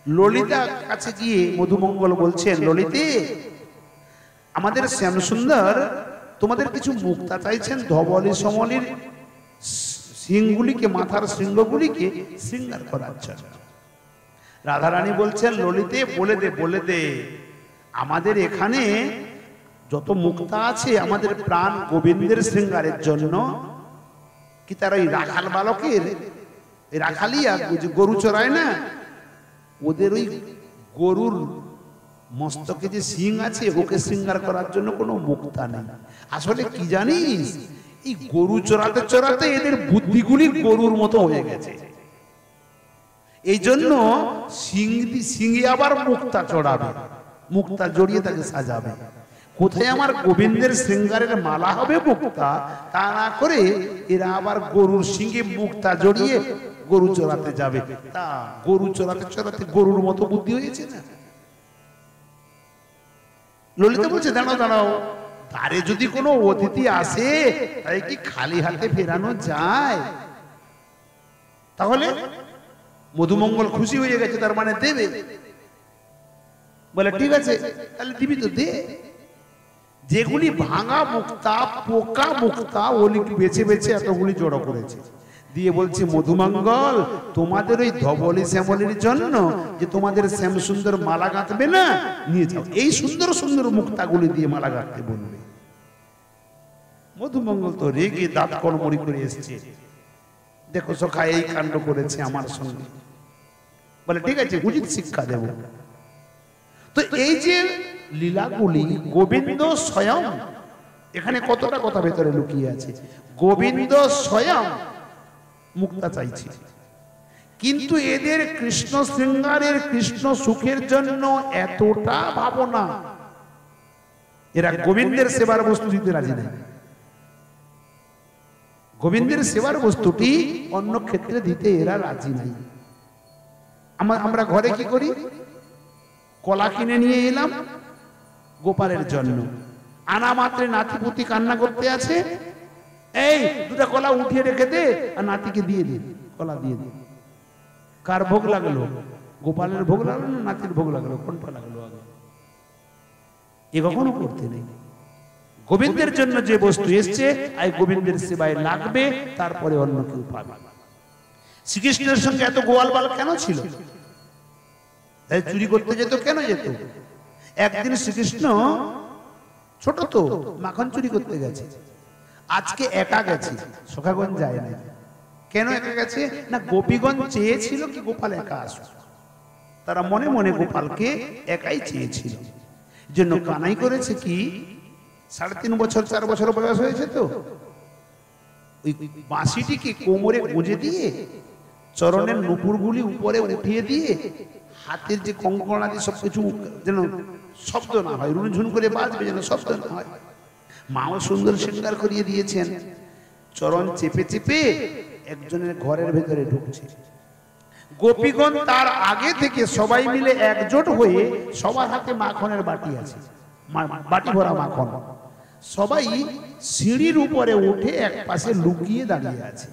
ললিতা কাছে গিয়ে মধুমঙ্গল বলছেন, ললিতে, আমাদের শ্যাম সুন্দর তোমাদের কিছু মুক্তা চাইছেন, ধবলে শ্যামলির সিংগুলিকে, মাথার শৃঙ্গগুলিকে শৃঙ্গার করার জন্য। রাধারানী বলছেন, ললিতে, বলে দে, বলে দে, আমাদের এখানে যত মুক্তা আছে আমাদের প্রাণ গোবিন্দের শৃঙ্গারের জন্য। কি তার ওই রাখাল বালকের, রাখালিয়া যে গরু চড়ায় না, ওদের ওই গরুর মস্তকে যে সিং আছে, ওকে শৃঙ্গার করার জন্য কোনো মুক্তা নেই। আসলে কি জানিস, এই গরু চড়াতে চড়াতে এদের বুদ্ধিগুলি গরুর মতো হয়ে গেছে, এই জন্য সিংহে আবার মুক্তা চড়াবে, মুক্তা জড়িয়ে তাকে সাজাবে। কোথায় আমার গোবিন্দের শৃঙ্গারের মালা হবে মুক্তা, তা না করে এরা আবার গরুর সিংহে মুক্তা জড়িয়ে গরু চড়াতে যাবে। তা গরু চড়াতে চড়াতে গরুর মতো বুদ্ধি হয়েছে না? ললিতা বলছে, দাঁড়াও দাঁড়াও, তারে যদি কোনো অতিথি আসে তাই কি খালি হাতে ফেরানো যায়? তাহলে মধুমঙ্গল খুশি হয়ে গেছে, তার মানে দেবে। বলে ঠিক আছে, তাহলে দিবি তো দে। যেগুলি ভাঙা মুক্তা, পোকা মুক্তা, ওগুলি বেছে বেছে এতগুলি জড়ো করেছে, দিয়ে বলছে, মধুমঙ্গল, তোমাদের ওই ধবলি শ্যামলির জন্য যে তোমাদের শ্যাম সুন্দর মালা গাঁথবে না, নিয়ে যাও, এই সুন্দর সুন্দর মুক্তাগুলি দিয়ে মালা গাঁথতে বলবে। মধুমঙ্গল তো রেগে দাঁত কড়মড়ি করে এসছে, দেখো সখা এই কাণ্ড করেছে আমার সঙ্গে। বলে ঠিক আছে, উচিত শিক্ষা দেব। তো এই যে লীলাগুলি গোবিন্দ স্বয়ং, এখানে কতটা কথা ভেতরে লুকিয়ে আছে। গোবিন্দ স্বয়ং মুক্তা চাইছে, কিন্তু এদের কৃষ্ণ শৃঙ্গারের, কৃষ্ণ সুখের জন্য এতটা ভাবনা, এরা গোবিন্দের সেবার বস্তু দিতে রাজি নাই। গোবিন্দের সেবার বস্তুটি অন্য ক্ষেত্রে দিতে এরা রাজি নাই। আমরা ঘরে কি করি, কলা কিনে নিয়ে এলাম গোপালের জন্য, আনা মাত্রে নাতিপুতি কান্না করতে আছে, এই দুটা কলা উঠিয়ে রেখে দে আর নাতিকে দিয়ে দে, কলা দিয়ে দে। কার ভোগ লাগলো? গোপালের ভোগ লাগলো না নাতির ভোগ লাগলো? কোনটা লাগলো আগে? এ কখনো করতে নেই। গোবিন্দের জন্য যে বস্তু এসছে, আই গোবিন্দের সেবায় লাগবে, তারপরে অন্য কেউ পাবে। শ্রীকৃষ্ণের সঙ্গে এত গোয়াল বাল কেন ছিল? তাই চুরি করতে যেত, কেন যেত? একদিন শ্রীকৃষ্ণ ছোট তো, মাখন চুরি করতে গেছে, আজকে একা গেছে, সখাগণ যায় না। কেন একা গেছে না, গোপীগণ চেয়েছিল কি গোপাল একা আসুক, তারা মনে মনে গোপালকে একাই চেয়েছিল। জন্য কানাই করেছে কি, 3.5 বছর 4 বছর বয়স হয়েছে তো, ওই বাঁশিটিকে কোমরে গুঁজে দিয়ে চরণের নুপুরগুলি উপরে উঠিয়ে দিয়ে হাতের যে কঙ্কণাদি সবকিছু যেন শব্দ না হয়, রুনঝুন করে বাজবে যেন শব্দ না হয়। মাও সুন্দর শৃঙ্গার করিয়ে দিয়েছেন। চরণ চেপে চেপে একজনের ঘরের ভেতরে ঢুকছে। গোপীগণ তার আগে থেকে সবাই মিলে একজোট হয়ে সবার হাতে মাখনের বাটি আছে, বাটি ভরা মাখন। সবাই সিঁড়ির উপরে উঠে এক পাশে লুকিয়ে দাঁড়িয়ে আছে।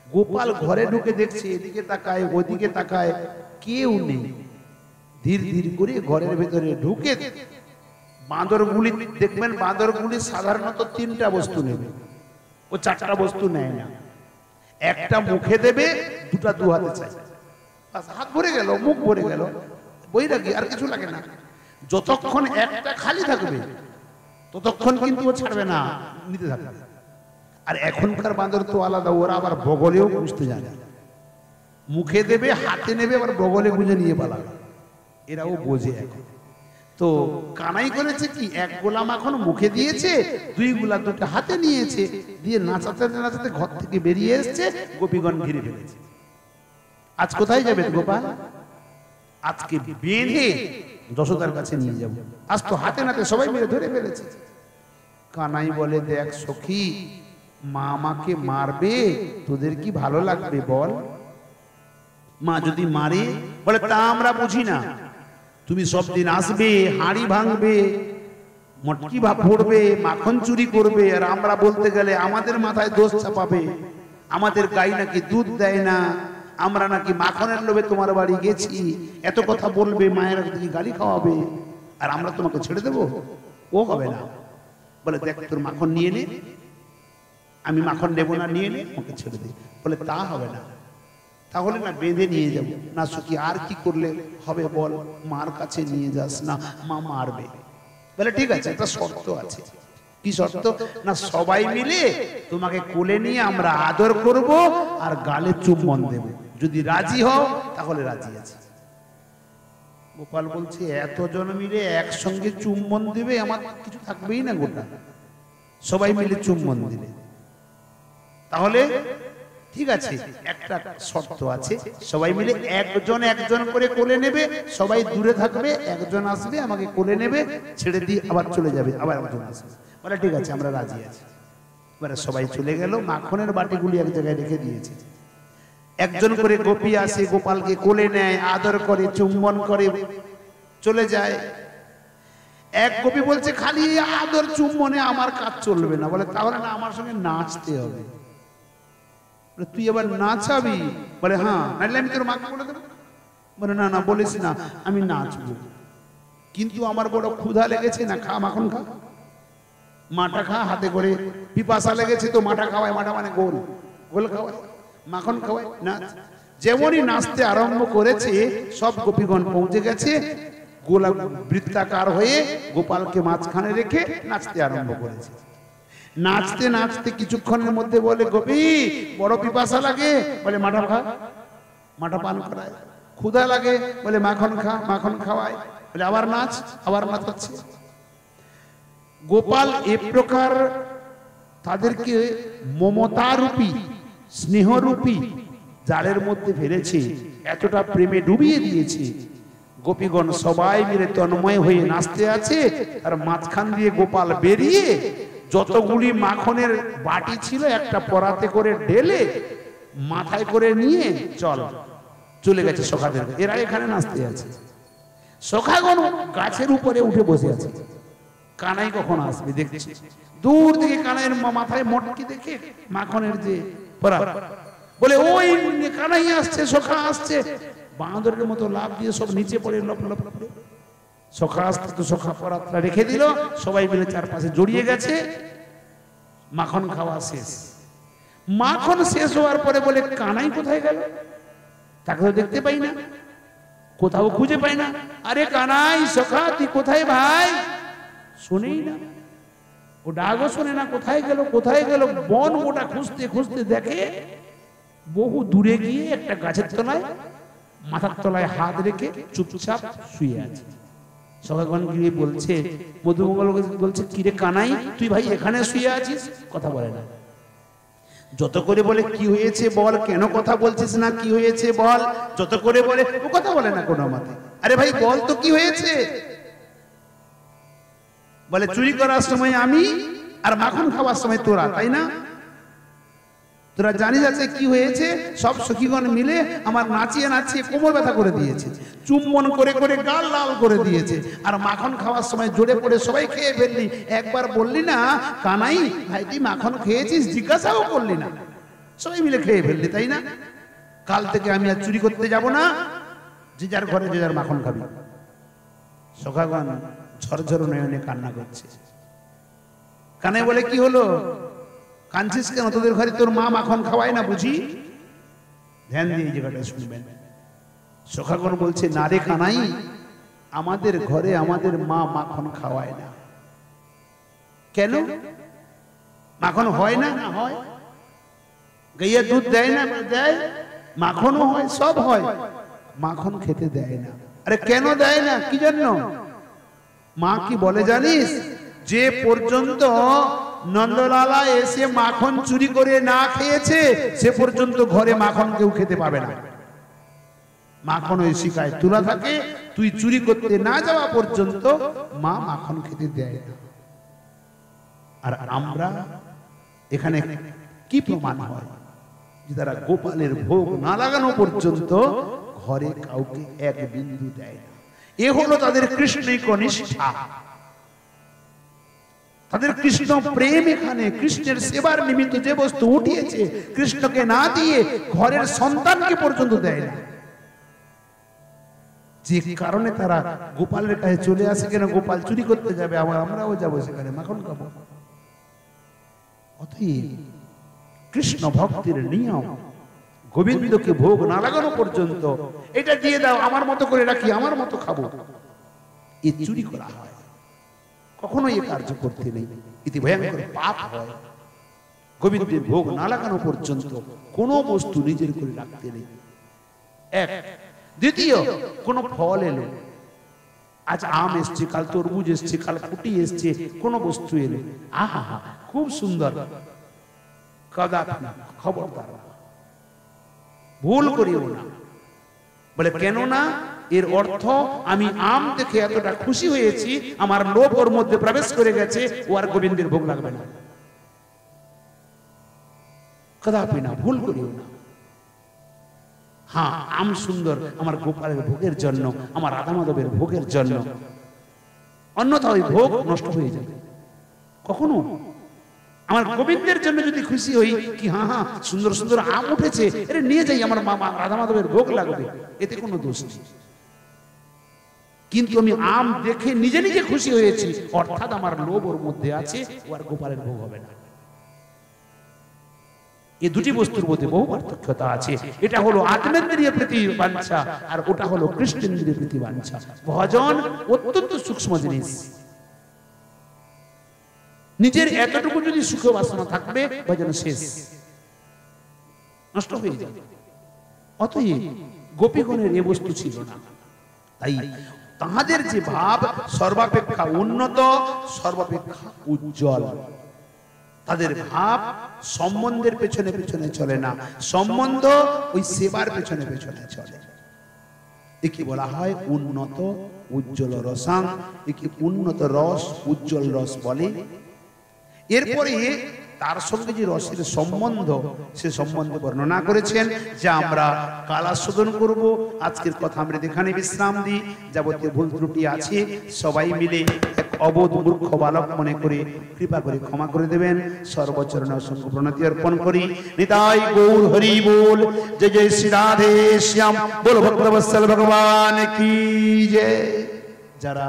গোপাল ঘরে ঢুকে দেখছে, এদিকে তাকায় ওদিকে তাকায়, কেউ নেই। ধীর ধীর করে ঘরের ভেতরে ঢুকে বাঁদরগুলি দেখবেন, বাঁদরগুলি সাধারণত 3টা বস্তু নেবে, ও 4টা বস্তু নেয় না। একটা মুখে দেবে, 2টা 2 হাতে চাই, হাত ভরে গেল, মুখ ভরে গেল, বৈরাগী, আর কিছু লাগে না। যতক্ষণ একটা খালি থাকবে ততক্ষণ কিন্তু ও ছাড়বে না, নিতে থাকবে। আর এখনকার বাঁদর তো আলাদা, ওরা আবার বগলেও বুঝতে জানে, মুখে দেবে, হাতে নেবে, আবার বগলে গুঁজে নিয়ে পালাবে, এরাও বোঝে এখন। তো কানাই করেছে কি, 1 গোলা মাখন মুখে দিয়েছে, 2 গোলা 2টা হাতে নিয়েছে, দিয়ে নাচাতে নাচাতে ঘর থেকে বেরিয়ে এসছে। গোপীগণ ঘিরে ফেলেছে। আজ কোথায় যাবে গোপাল? আজকে বেঁধে যশোদার কাছে নিয়ে যাব। আজ তো হাতে নাতে সবাই মিলে ধরে ফেলেছে। কানাই বলে, দেখ সখী, মা আমাকে মারবে, তোদের কি ভালো লাগবে বল? মা যদি মারে, বলে তা আমরা বুঝি না, তুমি সব দিন আসবে, হাঁড়ি ভাঙবে, মটকি ভাব পড়বে, মাখন চুরি করবে, আর আমরা বলতে গেলে আমাদের মাথায় দোষ চাপাবে, আমাদের গাই নাকি দুধ দেয় না, আমরা নাকি মাখনের লোভে তোমার বাড়ি গেছি, এত কথা বলবে, মায়ের দিকে গালি খাওয়াবে, আর আমরা তোমাকে ছেড়ে দেব? ও হবে না। বলে দেখ, তোর মাখন নিয়ে নে, আমি মাখন নেব না, নিয়ে নে, ওকে ছেড়ে দে। বলে তা হবে না, তাহলে না বেঁধে নিয়ে যাব না। সখী, আর কি করলে হবে বল? মার কাছে নিয়ে যাস না, মা মারবে। বলে ঠিক আছে, একটা শর্ত আছে। কি শর্ত? না সবাই মিলে তোমাকে কোলে নিয়ে আমরা আদর করব আর গালে চুম্বন দেব, যদি রাজি হও তাহলে রাজি আছে। গোপাল বলছে, এতজন মিলে একসঙ্গে চুম্বন দেবে, আমার কিছু থাকবেই না গোটা, সবাই মিলে চুম্বন দিলে। তাহলে ঠিক আছে, একটা শর্ত আছে, সবাই মিলে একজন একজন করে কোলে নেবে, সবাই দূরে থাকবে, একজন আসবে আমাকে কোলে নেবে, ছেড়ে দিয়ে আবার চলে যাবে, আবার একজন আসবে। বলে ঠিক আছে, আমরা রাজি আছি। এবারে সবাই চলে গেল, মাখনের বাটিগুলি এক জায়গায় রেখে দিয়েছে। একজন করে গোপী আসে, গোপালকে কোলে নেয়, আদর করে, চুম্বন করে, চলে যায়। এক গোপী বলছে, খালি আদর চুম্বনে আমার কাজ চলবে না। বলে তাহলে না, আমার সঙ্গে নাচতে হবে। তুই এবার নাচাবি? বলে হ্যাঁ, নাহলে আমি তোর মাকে বলে দেবো। বলে না না, বলিস না, আমি নাচবো, কিন্তু আমার বড় ক্ষুধা লেগেছে, না খা, মাখন খা, মাটা খা, হাতে করে। পিপাসা লেগেছে তো মাটা খাওয়ায়, মাটা মানে গোল, গোল খাওয়ায়, মাখন খাওয়ায়, নাচ। যেমনই নাচতে আরম্ভ করেছে, সব গোপীগণ পৌঁছে গেছে, গোলা বৃত্তাকার হয়ে গোপালকে মাঝখানে রেখে নাচতে আরম্ভ করেছে। নাচতে নাচতে কিছুক্ষণের মধ্যে বলে, গোপী বড় পিপাসা লাগে, বলে মাটা খা, মাটা পান করায়। ক্ষুধা লাগে, বলে মাখন খা, মাখন খাওয়ায়। বলে আবার নাচ, আবার নাচাচ্ছে। গোপাল এ প্রকার তাদেরকে মমতারূপী, স্নেহরূপী জালের মধ্যে ফেলেছে, এতটা প্রেমে ডুবিয়ে দিয়েছে। গোপীগণ সবাই মিলে তন্ময় হয়ে নাচতে আছে, আর মাঝখান দিয়ে গোপাল বেরিয়ে যতগুলি মাখনের বাটি ছিল একটা পরাতে করে ঢেলে মাথায় করে নিয়ে চলে গেছে সখাদের। এরা এখানে নাচতে আছে, সখাগণ গাছের উপরে উঠে বসে আছে। কানাই কখন আসবে দেখছে, দূর থেকে কানাইয়ের মাথায় মটকি দেখে মাখনের যে পরা, বলে ওই কানাই আসছে, সখা আসছে। বাঁদরের মতো লাফ দিয়ে সব নিচে পড়ে লপ লপ লপ। সখা আসতে তো সখা পরাতটা রেখে দিল, সবাই মিলে চারপাশে জড়িয়ে গেছে। মাখন খাওয়া শেষ। মাখন শেষ হওয়ার পরে বলে, কানাই কোথায় গেল? তাকে তো দেখতে পাই না, কোথাও খুঁজে পাই না। আরে কানাই, সখা তুই কোথায় ভাই? শোনেই না, ও ডাকও শোনে না, কোথায় গেল কোথায় গেল। বন গোটা খুঁজতে খুঁজতে দেখে বহু দূরে গিয়ে একটা গাছের তলায় মাথার তলায় হাত রেখে চুপচাপ শুয়ে আছে। সখাগণ গিয়ে বলছে, মধুমঙ্গল বলছে, কিরে কানাই তুই ভাই এখানে শুয়ে আছিস? কথা বলে না। যত করে বলে কি হয়েছে বল, কেন কথা বলছিস না, কি হয়েছে বল, যত করে বলে ও কথা বলে না কোনো মতে। আরে ভাই বল তো কি হয়েছে? বলে চুরি করার সময় আমি আর মাখন খাওয়ার সময় তোরা, তাই না? তোরা জানিস আছে কি হয়েছে? সব সখীগণ মিলে আমার নাচিয়ে নাচিয়ে কোমর ব্যথা করে দিয়েছে, চুম্বন করে করে গাল লাল করে দিয়েছে, আর মাখন খাওয়ার সময় জোরে পড়ে সবাই খেয়ে ফেললি। একবার বললি না কানাই ভাই তুই মাখন খেয়েছিস, জিজ্ঞাসাও করলি না, সবাই মিলে খেয়ে ফেললি, তাই না? কাল থেকে আমি আর চুরি করতে যাব না, যে যার ঘরে যে যার মাখন খাবি। সখাগণ ঝরঝর নয়নে কান্না করছে। কানাই বলে কি হলো, কাঁদছিস কেন? তোদের ঘরে তোর মা মাখন খাওয়ায় না বুঝি? ধ্যান দিয়ে এই জায়গাটা শুনবেন। সখাগণ বলছে না রে কানাই, আমাদের ঘরে আমাদের মা মাখন খাওয়ায় না। কেন? মাখন হয় না? না হয়। গাইয়া দুধ দেয় না? দেয়। মাখনও হয়, সব হয়, মাখন খেতে দেয় না। আরে কেন দেয় না? কি জন্য? মা কি বলে জানিস? যে পর্যন্ত নন্দলালা এসে মাখন চুরি করে না খেয়েছে সে পর্যন্ত ঘরে মাখন কেউ খেতে পাবে না। মাখন ওই শিকায় তুলা থাকে, তুই চুরি করতে না যাওয়া পর্যন্ত মা মাখন খেতে দেয় না। আর আমরা এখানে কি প্রমাণ হয় যে তারা গোপালের ভোগ না লাগানো পর্যন্ত ঘরে কাউকে এক বিন্দু দেয় না। এ হলো তাদের কৃষ্ণৈক নিষ্ঠা, তাদের কৃষ্ণ প্রেম। এখানে কৃষ্ণের সেবার নিমিত্ত যে বস্তু উঠিয়েছে কৃষ্ণকে না দিয়ে ঘরের সন্তানকে পর্যন্ত দেয় না। যে কারণে তারা গোপালের কাছে চলে আসে, কেন গোপাল চুরি করতে যাবে, আমরাও যাবো সেখানে মাখন খাবো। অতএব কৃষ্ণ ভক্তির নিয়ম, গোবিন্দকে ভোগ না লাগানো পর্যন্ত এটা দিয়ে দাও, আমার মতো করে রাখি, আমার মতো খাবো, এ চুরি করা হয়। কখনো এ কার্য করতে নেই, এতে ভয়ঙ্কর পাপ হয়। গোবিন্দের ভোগ না লাগানো পর্যন্ত কোনো বস্তু নিজের করে রাখতে নেই। এক। দ্বিতীয়, কোন ফল এলো, আজ আম এসছে, কাল তরমুজ এসছে, কাল ফুটি এসছে, কোন বস্তু এলো, আহা হা খুব সুন্দর, কদাপি না, খবরদার ভুল করিও না। বলে কেন না? এর অর্থ আমি আম দেখে এতটা খুশি হয়েছি, আমার লোভ ওর মধ্যে প্রবেশ করে গেছে, ও আর গোবিন্দের ভোগ লাগবে না। কদাপি না, ভুল করিও না। হ্যাঁ, আম সুন্দর আমার গোপালের ভোগের জন্য, আমার রাধা মাধবের ভোগের জন্য, অন্যথা ওই ভোগ নষ্ট হয়ে যাবে। কখনো আমার গোবিন্দের জন্য যদি খুশি হই কি হ্যাঁ হ্যাঁ সুন্দর সুন্দর আম উঠেছে, এর নিয়ে যাই, আমার মামা রাধা মাধবের ভোগ লাগবে, এতে কোনো দোষ নেই। কিন্তু আমি আম দেখে নিজে নিজে খুশি হয়েছি, অর্থাৎ আমার লোভ ওর মধ্যে আছে, ও আর গোপালের ভোগ হবে না। এই দুটি বস্তুর মধ্যে বহু পার্থক্যতা আছে। এটা হলো আত্মেন্দ্রিয় প্রীতি বাঞ্ছা, আর ওটা হলো কৃষ্ণেন্দ্রিয় প্রীতি বাঞ্ছা। ভজন অত্যন্ত সূক্ষ্ম জিনিস। নিজের এতটুকু যদি সুখ বাসনা থাকবে, ভজন শেষ, নষ্ট হয়ে যাবে। অতএব গোপীগণের এ বস্তু ছিল না। তাই তাহাদের যে ভাব সর্বাপেক্ষা উন্নত, সর্বাপেক্ষা উজ্জ্বল। তাদের ভাব সম্বন্ধের পেছনে পেছনে চলে না, সম্বন্ধ ওই সেবার পেছনে পেছনে চলে। একে বলা হয় উন্নত উজ্জ্বল রসাং, একে উন্নত রস উজ্জ্বল রস বলে। এরপরে তার সঙ্গে যে রসের সম্বন্ধ, সে সম্বন্ধে বর্ণনা করেছেন, যে আমরা কাল আস্বাদন করব। আজকের কথা আমরা এখানে বিশ্রাম দিই। যাবতীয় ভুল ত্রুটি আছে সবাই মিলে এক অবোধ মূর্খ বালক মনে করে কৃপা করে ক্ষমা করে দেবেন। সর্বচরণে অসংখ্য প্রণতি অর্পণ করি। নিতাই গৌর হরি বল, জয় জয় শ্রী রাধে শ্যাম, বল ভক্তবৎসল ভগবান কি জয়। যারা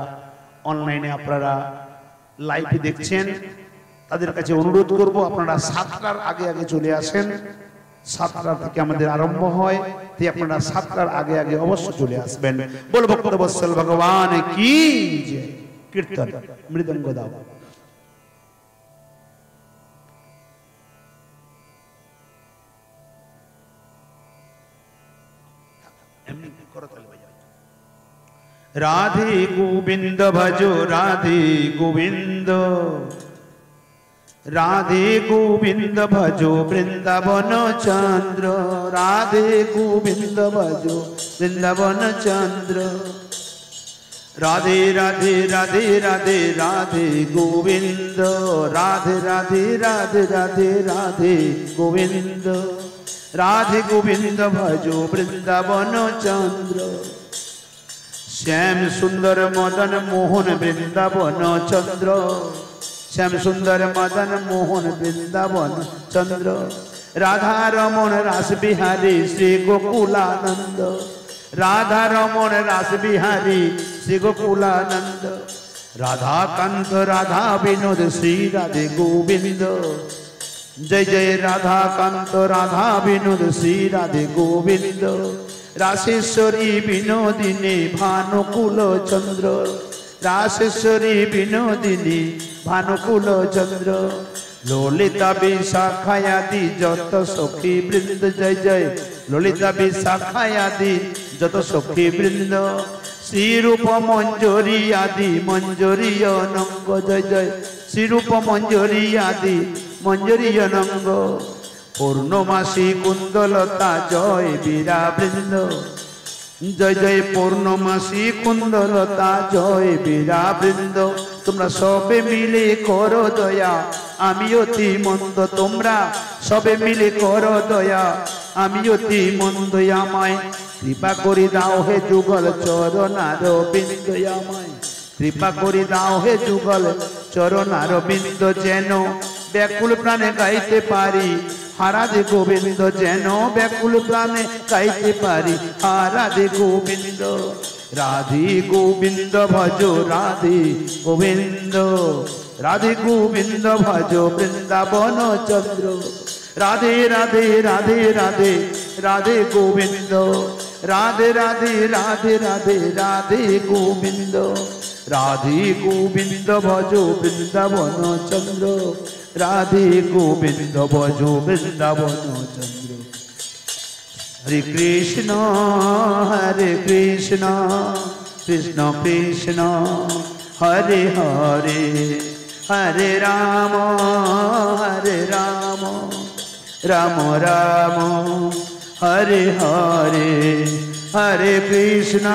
অনলাইনে আপনারা লাইভে দেখছেন, তাদের কাছে অনুরোধ করব আপনারা 7টার আগে আগে চলে আসেন। 7টা থেকে আমাদের আরম্ভ হয়, তাই আপনারা 7টার আগে আগে অবশ্য চলে আসবেন। বল ভক্তবৎসল ভগবান কি জয়। কীর্তন মৃদঙ্গ দাও। রাধে গোবিন্দ ভজো, রাধে গোবিন্দ, राधे गोविंद भजो वृंदावन चंद्र, राधे गोविंद भजो वृंदावन चंद्र। राधे राधे राधे राधे राधे गोविंद, राधे राधे राधे राधे राधे गोविंद, राधे गोविंद भजो वृंदावन चंद्र। श्याम सुंदर मदन मोहन वृंदावन चंद्र, श्याम सुंदर मदन मोहन वृंदावन चंद्र। राधा रमण रास बिहारी श्री गोकुलानंद, राधा रमण रास बिहारी श्री गोकुलानंद। राधा कांत राधा विनोद श्री राधे गोविंद, जय जय राधा कांत राधा विनोद श्री राधे गोविंद। रासेश्वरी विनोदिनी भानुकुल चंद्र, रासेश्वरी विनोदिनी भानुकुल चंद्र। ललिता विशाखायादि जत सखी वृंद, जय जय ललिता विशाखायादि जत सखी वृंद। श्री रूप मंजरी आदि मंजरी अनंग, जय जय श्री रूप मंजरी आदि मंजरी अनंग। पूर्णमासी कुंदलता जय बीरा वृंद, जय जय पूर्णमासी कुंदलता जय बीरा वृंद। তোমরা সবে মিলে করো দয়া আমি অতি মন্দ, তোমরা সবে মিলে করো দয়া আমি অতি মন্দ। আমায় কৃপা করি দাও হে যুগল চরণার বিন্দ, আমায় কৃপা করি দাও হে যুগল চরণার বিন্দ। যেন ব্যাকুল প্রাণে গাইতে পারি হারাধে গোবিন্দ, যেন ব্যাকুল প্রাণে গাইতে পারি হারাধে গোবিন্দ। राधे गोविंद भजो राधे गोविंद, राधे गोविंद भजो वृंदावन चंद्र। राधे राधे राधे राधे राधे गोविंद, राधे राधे राधे राधे राधे गोविंद। राधे गोविंद भजो वृंदावन चंद्र, राधे गोविंद भजो वृंदावन चंद्र। हरे कृष्ण कृष्ण कृष्ण हरे हरे, हरे राम राम राम हरे हरे। हरे कृष्ण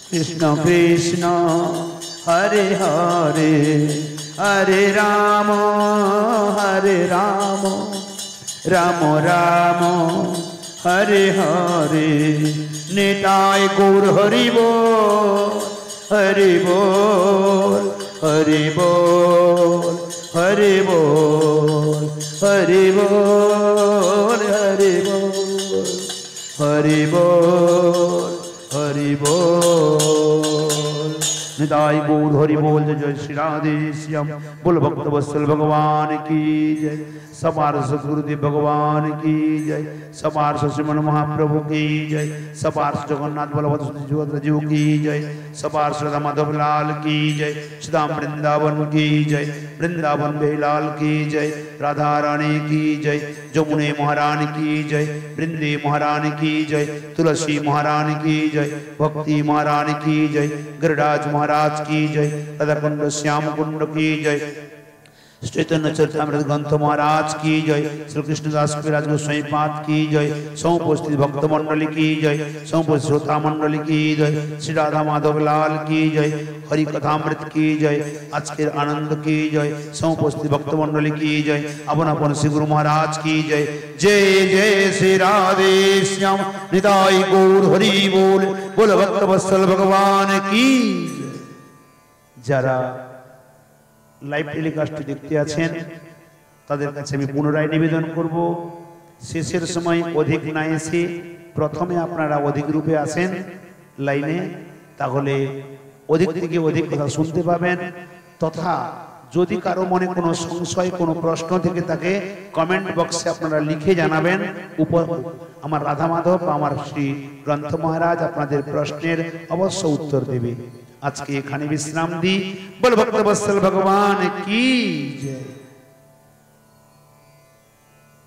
कृष्ण कृष्ण हरे हरे, हरे राम राम राम हरे हरे। निताय गौर हरि बोल, हरि बोल, हरि बोल, हरि बोल, हरि बोल, हरि बोल, हरि बोल, हरि बोल। निताय गौर हरि बोल। जय श्री राधे श्याम बोल भक्त वत्सल भगवान की जय। समार सदगुरुदेव भगवान की जय। समार श्रीमन महाप्रभु की जय। समार जगन्नाथ बलभद्र सुभद्रा जी की जय। समार श्रद्धा माधव लाल की जय। श्रीधाम वृंदावन की जय। वृंदावन बेलाल की जय। राधा रानी की जय। जमुने महारानी की जय। वृंदे महारानी की जय। तुलसी महारानी की जय। भक्ति महारानी की जय। गिरिराज महाराज की जय। राधा कुंड श्याम कुंड की जय। चैतन्य चरितामृत ग्रंथ महाराज की जय। श्री कृष्णदास कविराज गोस्वामी पाद की जय। समुपस्थित भक्त मंडली की जय। समुपस्थित श्रोता मंडली की जय। श्री राधा माधव लाल की जय। हरि कथामृत की जय। आज के आनंद की जय। समुपस्थित भक्त मंडली की जय। अपन अपन श्री गुरु महाराज की जय। जय जय श्री राधे श्याम निताय गौर हरि बोल। बोल भक्त वत्सल भगवान की जय। जरा लाइव टेलिकास्ट देखते आছেন তাদের কাছে আমি পুনরায় নিবেদন করব শেষের সময় অধিক না এসে প্রথমে আপনারা অধিক রূপে আসেন লাইনে, তাহলে অধিক থেকে অধিক কথা শুনতে পাবেন। তথা যদি কারো মনে কোনো সংশয় কোনো প্রশ্ন থেকে থাকে কমেন্ট বক্সে আপনারা লিখে জানাবেন। আমার রাধা মাধব বা আমার শ্রী গ্রন্থ মহারাজ আপনাদের প্রশ্নের অবশ্য উত্তর দেবে। आज के खाने विश्राम दी। बोल भक्त वत्सल भगवान की जय।